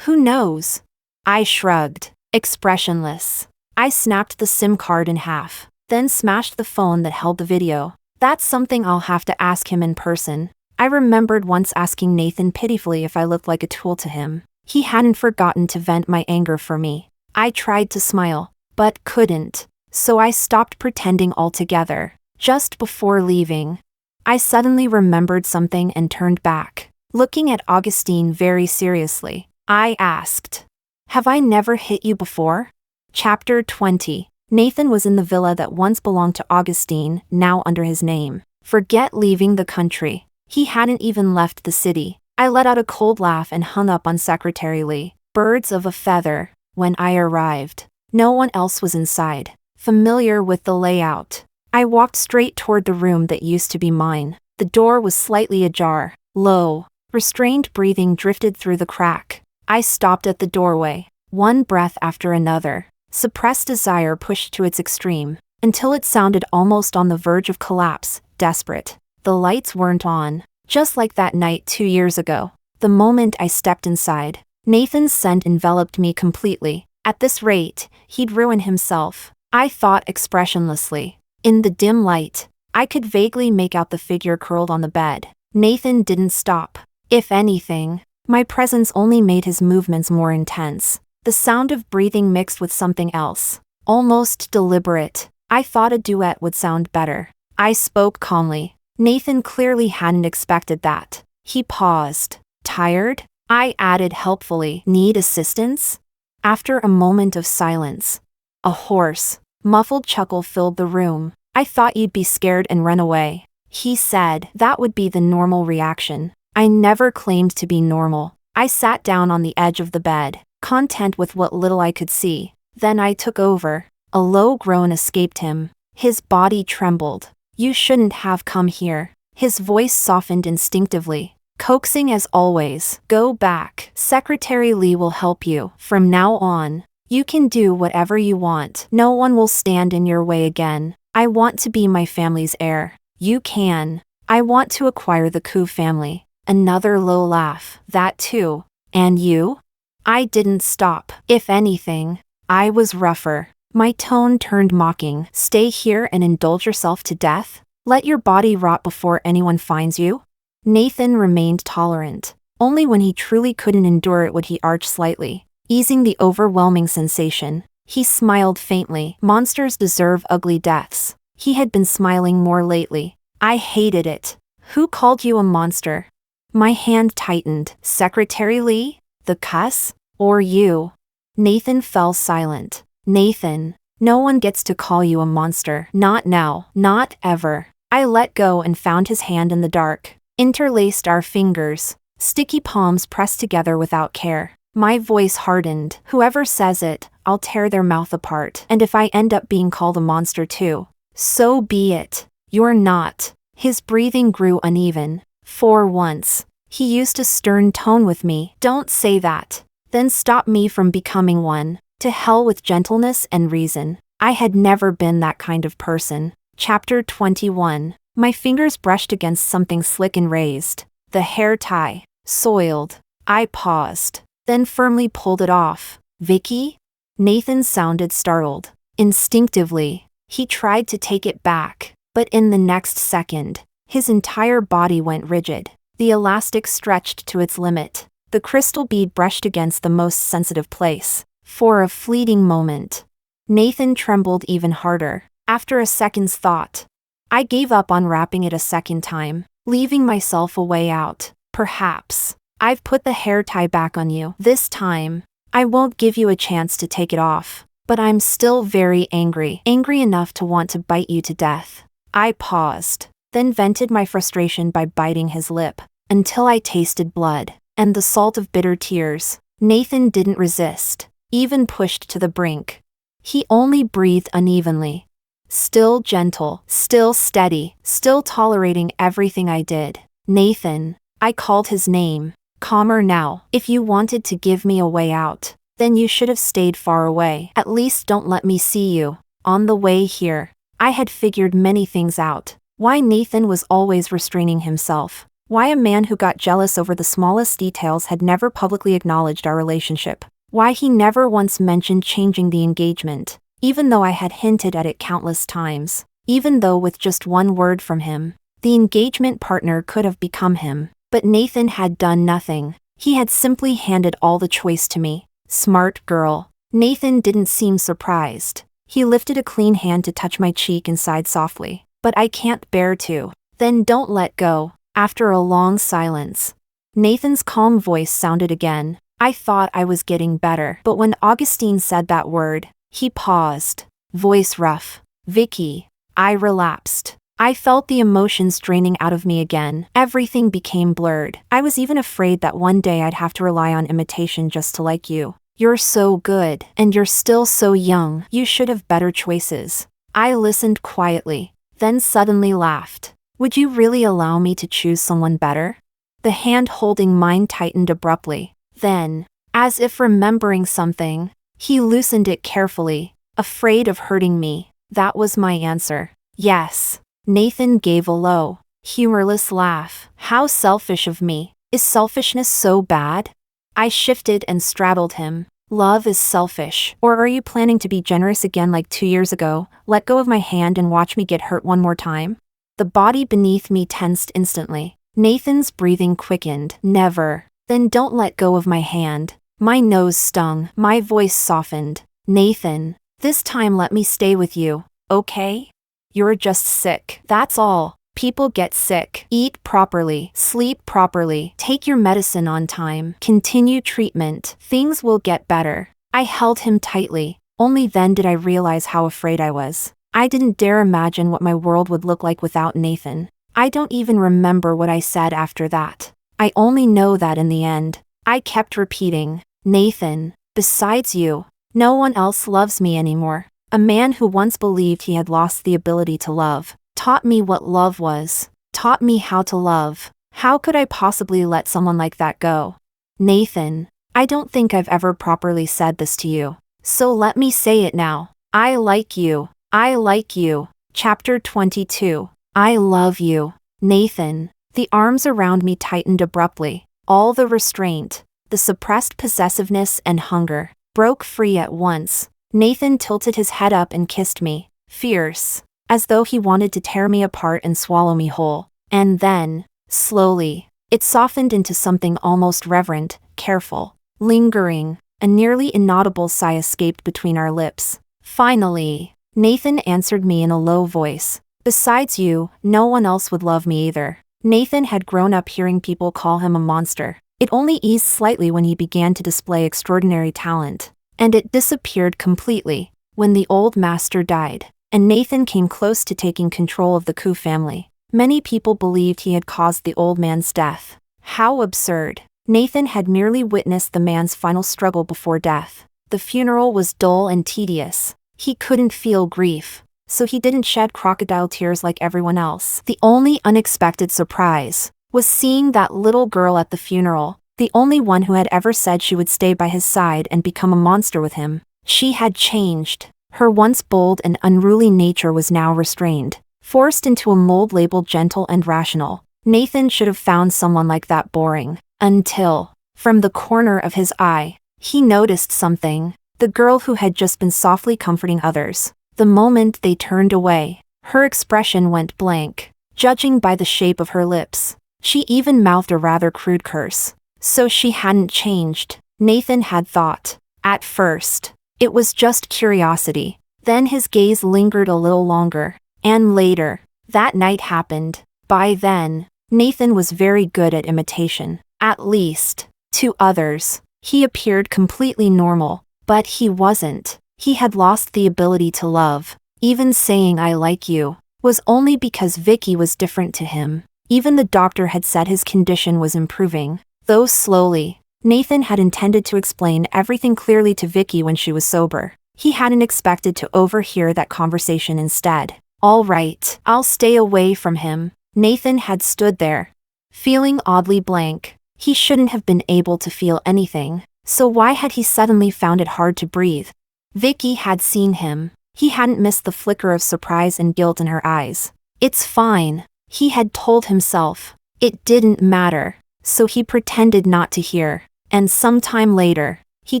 Who knows? I shrugged, expressionless. I snapped the SIM card in half, then smashed the phone that held the video. That's something I'll have to ask him in person. I remembered once asking Nathan pitifully if I looked like a tool to him. He hadn't forgotten to vent my anger for me. I tried to smile, but couldn't, so I stopped pretending altogether. Just before leaving, I suddenly remembered something and turned back. Looking at Augustine very seriously, I asked, have I never hit you before? Chapter 20. Nathan was in the villa that once belonged to Augustine, now under his name. Forget leaving the country. He hadn't even left the city. I let out a cold laugh and hung up on Secretary Lee. Birds of a feather. When I arrived, no one else was inside. Familiar with the layout, I walked straight toward the room that used to be mine. The door was slightly ajar. Low, restrained breathing drifted through the crack. I stopped at the doorway, one breath after another. Suppressed desire pushed to its extreme, until it sounded almost on the verge of collapse, desperate. The lights weren't on, just like that night 2 years ago. The moment I stepped inside, Nathan's scent enveloped me completely. At this rate, he'd ruin himself. I thought expressionlessly. In the dim light, I could vaguely make out the figure curled on the bed. Nathan didn't stop. If anything, my presence only made his movements more intense. The sound of breathing mixed with something else, almost deliberate. I thought a duet would sound better. I spoke calmly. Nathan clearly hadn't expected that. He paused. Tired? I added helpfully. Need assistance? After a moment of silence, a hoarse, muffled chuckle filled the room. I thought you'd be scared and run away. He said that would be the normal reaction. I never claimed to be normal. I sat down on the edge of the bed, content with what little I could see. Then I took over. A low groan escaped him. His body trembled. You shouldn't have come here. His voice softened instinctively, coaxing as always. Go back. Secretary Lee will help you. From now on, you can do whatever you want. No one will stand in your way again. I want to be my family's heir. You can. I want to acquire the Koo family. Another low laugh. That too. And you? I didn't stop. If anything, I was rougher. My tone turned mocking. Stay here and indulge yourself to death? Let your body rot before anyone finds you? Nathan remained tolerant. Only when he truly couldn't endure it would he arch slightly, easing the overwhelming sensation. He smiled faintly. Monsters deserve ugly deaths. He had been smiling more lately. I hated it. Who called you a monster? My hand tightened. Secretary Lee? The cuss? Or you? Nathan fell silent. Nathan, no one gets to call you a monster. Not now. Not ever. I let go and found his hand in the dark. Interlaced our fingers. Sticky palms pressed together without care. My voice hardened. Whoever says it, I'll tear their mouth apart. And if I end up being called a monster too, so be it. You're not. His breathing grew uneven. For once, he used a stern tone with me. Don't say that. Then stop me from becoming one. To hell with gentleness and reason. I had never been that kind of person. Chapter 21. My fingers brushed against something slick and raised. The hair tie. Soiled. I paused, then firmly pulled it off. Vicky? Nathan sounded startled. Instinctively, he tried to take it back, but in the next second, his entire body went rigid. The elastic stretched to its limit. The crystal bead brushed against the most sensitive place. For a fleeting moment, Nathan trembled even harder. After a second's thought, I gave up on wrapping it a second time, leaving myself a way out. Perhaps. I've put the hair tie back on you. This time, I won't give you a chance to take it off. But I'm still very angry. Angry enough to want to bite you to death. I paused, then vented my frustration by biting his lip, until I tasted blood, and the salt of bitter tears. Nathan didn't resist, even pushed to the brink. He only breathed unevenly. Still gentle, still steady, still tolerating everything I did. Nathan. I called his name. Calmer now. If you wanted to give me a way out, then you should have stayed far away. At least don't let me see you. On the way here, I had figured many things out. Why Nathan was always restraining himself. Why a man who got jealous over the smallest details had never publicly acknowledged our relationship. Why he never once mentioned changing the engagement, even though I had hinted at it countless times. Even though with just one word from him, the engagement partner could have become him. But Nathan had done nothing. He had simply handed all the choice to me. Smart girl. Nathan didn't seem surprised. He lifted a clean hand to touch my cheek and sighed softly. But I can't bear to. Then don't let go. After a long silence, Nathan's calm voice sounded again. I thought I was getting better. But when Augustine said that word, he paused. Voice rough. Vicky. I relapsed. I felt the emotions draining out of me again. Everything became blurred. I was even afraid that one day I'd have to rely on imitation just to like you. You're so good, and you're still so young. You should have better choices. I listened quietly, then suddenly laughed. Would you really allow me to choose someone better? The hand holding mine tightened abruptly. Then, as if remembering something, he loosened it carefully, afraid of hurting me. That was my answer. Yes. Nathan gave a low, humorless laugh. How selfish of me. Is selfishness so bad? I shifted and straddled him. Love is selfish. Or are you planning to be generous again like 2 years ago? Let go of my hand and watch me get hurt one more time? The body beneath me tensed instantly. Nathan's breathing quickened. Never. Then don't let go of my hand. My nose stung. My voice softened. Nathan. This time let me stay with you, okay? You're just sick. That's all. People get sick. Eat properly. Sleep properly. Take your medicine on time. Continue treatment. Things will get better. I held him tightly. Only then did I realize how afraid I was. I didn't dare imagine what my world would look like without Nathan. I don't even remember what I said after that. I only know that in the end, I kept repeating, Nathan, besides you, no one else loves me anymore. A man who once believed he had lost the ability to love, taught me what love was, taught me how to love. How could I possibly let someone like that go? Nathan, I don't think I've ever properly said this to you. So let me say it now. I like you. I like you. Chapter 22. I love you. Nathan. The arms around me tightened abruptly. All the restraint, the suppressed possessiveness and hunger, broke free at once. Nathan tilted his head up and kissed me, fierce, as though he wanted to tear me apart and swallow me whole. And then, slowly, it softened into something almost reverent, careful, lingering. A nearly inaudible sigh escaped between our lips. Finally, Nathan answered me in a low voice. Besides you, no one else would love me either. Nathan had grown up hearing people call him a monster. It only eased slightly when he began to display extraordinary talent. And it disappeared completely when the old master died, and Nathan came close to taking control of the Koo family. Many people believed he had caused the old man's death. How absurd. Nathan had merely witnessed the man's final struggle before death. The funeral was dull and tedious. He couldn't feel grief, so he didn't shed crocodile tears like everyone else. The only unexpected surprise was seeing that little girl at the funeral, the only one who had ever said she would stay by his side and become a monster with him. She had changed. Her once bold and unruly nature was now restrained. forced into a mold labeled gentle and rational. Nathan should have found someone like that boring. Until, from the corner of his eye, he noticed something. The girl who had just been softly comforting others. The moment they turned away, her expression went blank. Judging by the shape of her lips, she even mouthed a rather crude curse. So she hadn't changed, Nathan had thought. At first, it was just curiosity. Then his gaze lingered a little longer. And later, that night happened. By then, Nathan was very good at imitation. At least, to others, he appeared completely normal. But he wasn't. He had lost the ability to love. Even saying "I like you" was only because Vicky was different to him. Even the doctor had said his condition was improving, though slowly. Nathan had intended to explain everything clearly to Vicky when she was sober. He hadn't expected to overhear that conversation instead. All right, I'll stay away from him. Nathan had stood there, feeling oddly blank. He shouldn't have been able to feel anything. So why had he suddenly found it hard to breathe? Vicky had seen him. He hadn't missed the flicker of surprise and guilt in her eyes. It's fine, he had told himself. It didn't matter. So he pretended not to hear. And sometime later, he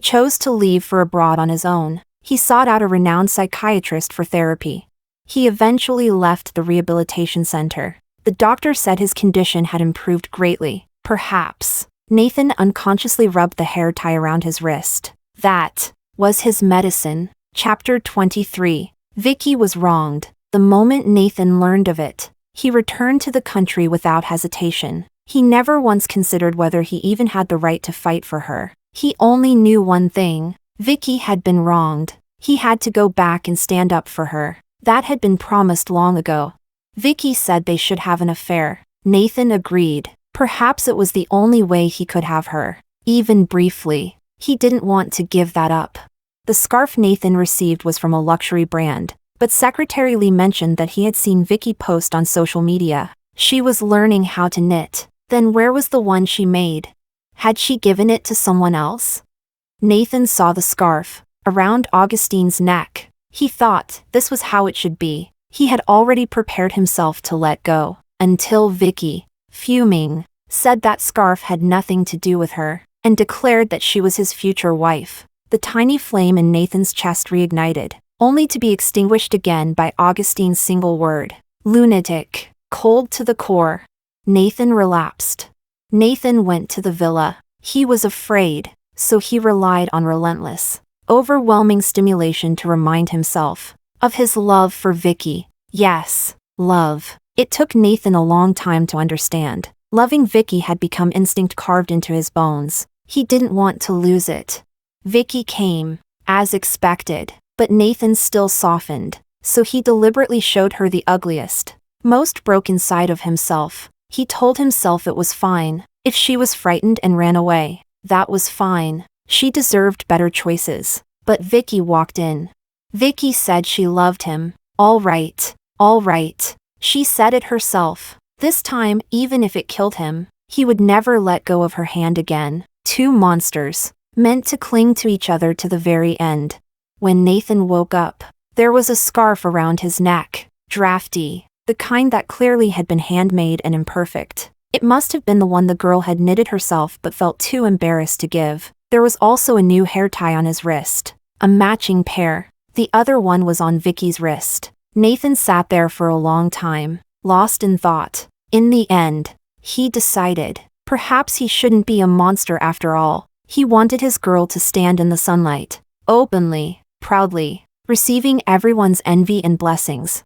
chose to leave for abroad on his own. He sought out a renowned psychiatrist for therapy. He eventually left the rehabilitation center. The doctor said his condition had improved greatly. Perhaps. Nathan unconsciously rubbed the hair tie around his wrist. That was his medicine. Chapter 23. Vicky was wronged. The moment Nathan learned of it, he returned to the country without hesitation. He never once considered whether he even had the right to fight for her. He only knew one thing. Vicky had been wronged. He had to go back and stand up for her. That had been promised long ago. Vicky said they should have an affair. Nathan agreed. Perhaps it was the only way he could have her. Even briefly. He didn't want to give that up. The scarf Nathan received was from a luxury brand, but Secretary Lee mentioned that he had seen Vicky post on social media. She was learning how to knit. Then where was the one she made? Had she given it to someone else? Nathan saw the scarf around Augustine's neck. He thought this was how it should be. He had already prepared himself to let go. Until Vicky, fuming, said that scarf had nothing to do with her, and declared that she was his future wife. The tiny flame in Nathan's chest reignited, only to be extinguished again by Augustine's single word. Lunatic. Cold to the core. Nathan relapsed. Nathan went to the villa. He was afraid, so he relied on relentless, overwhelming stimulation to remind himself of his love for Vicky. Yes, love. It took Nathan a long time to understand. Loving Vicky had become instinct carved into his bones. He didn't want to lose it. Vicky came, as expected, but Nathan still softened, so he deliberately showed her the ugliest, most broken side of himself. He told himself it was fine. If she was frightened and ran away, that was fine. She deserved better choices. But Vicky walked in. Vicky said she loved him. All right. She said it herself. This time, even if it killed him, he would never let go of her hand again. Two monsters, meant to cling to each other to the very end. When Nathan woke up, there was a scarf around his neck. Drafty. The kind that clearly had been handmade and imperfect. It must have been the one the girl had knitted herself but felt too embarrassed to give. There was also a new hair tie on his wrist. A matching pair. The other one was on Vicky's wrist. Nathan sat there for a long time, lost in thought. In the end, he decided, perhaps he shouldn't be a monster after all. He wanted his girl to stand in the sunlight, openly, proudly, receiving everyone's envy and blessings.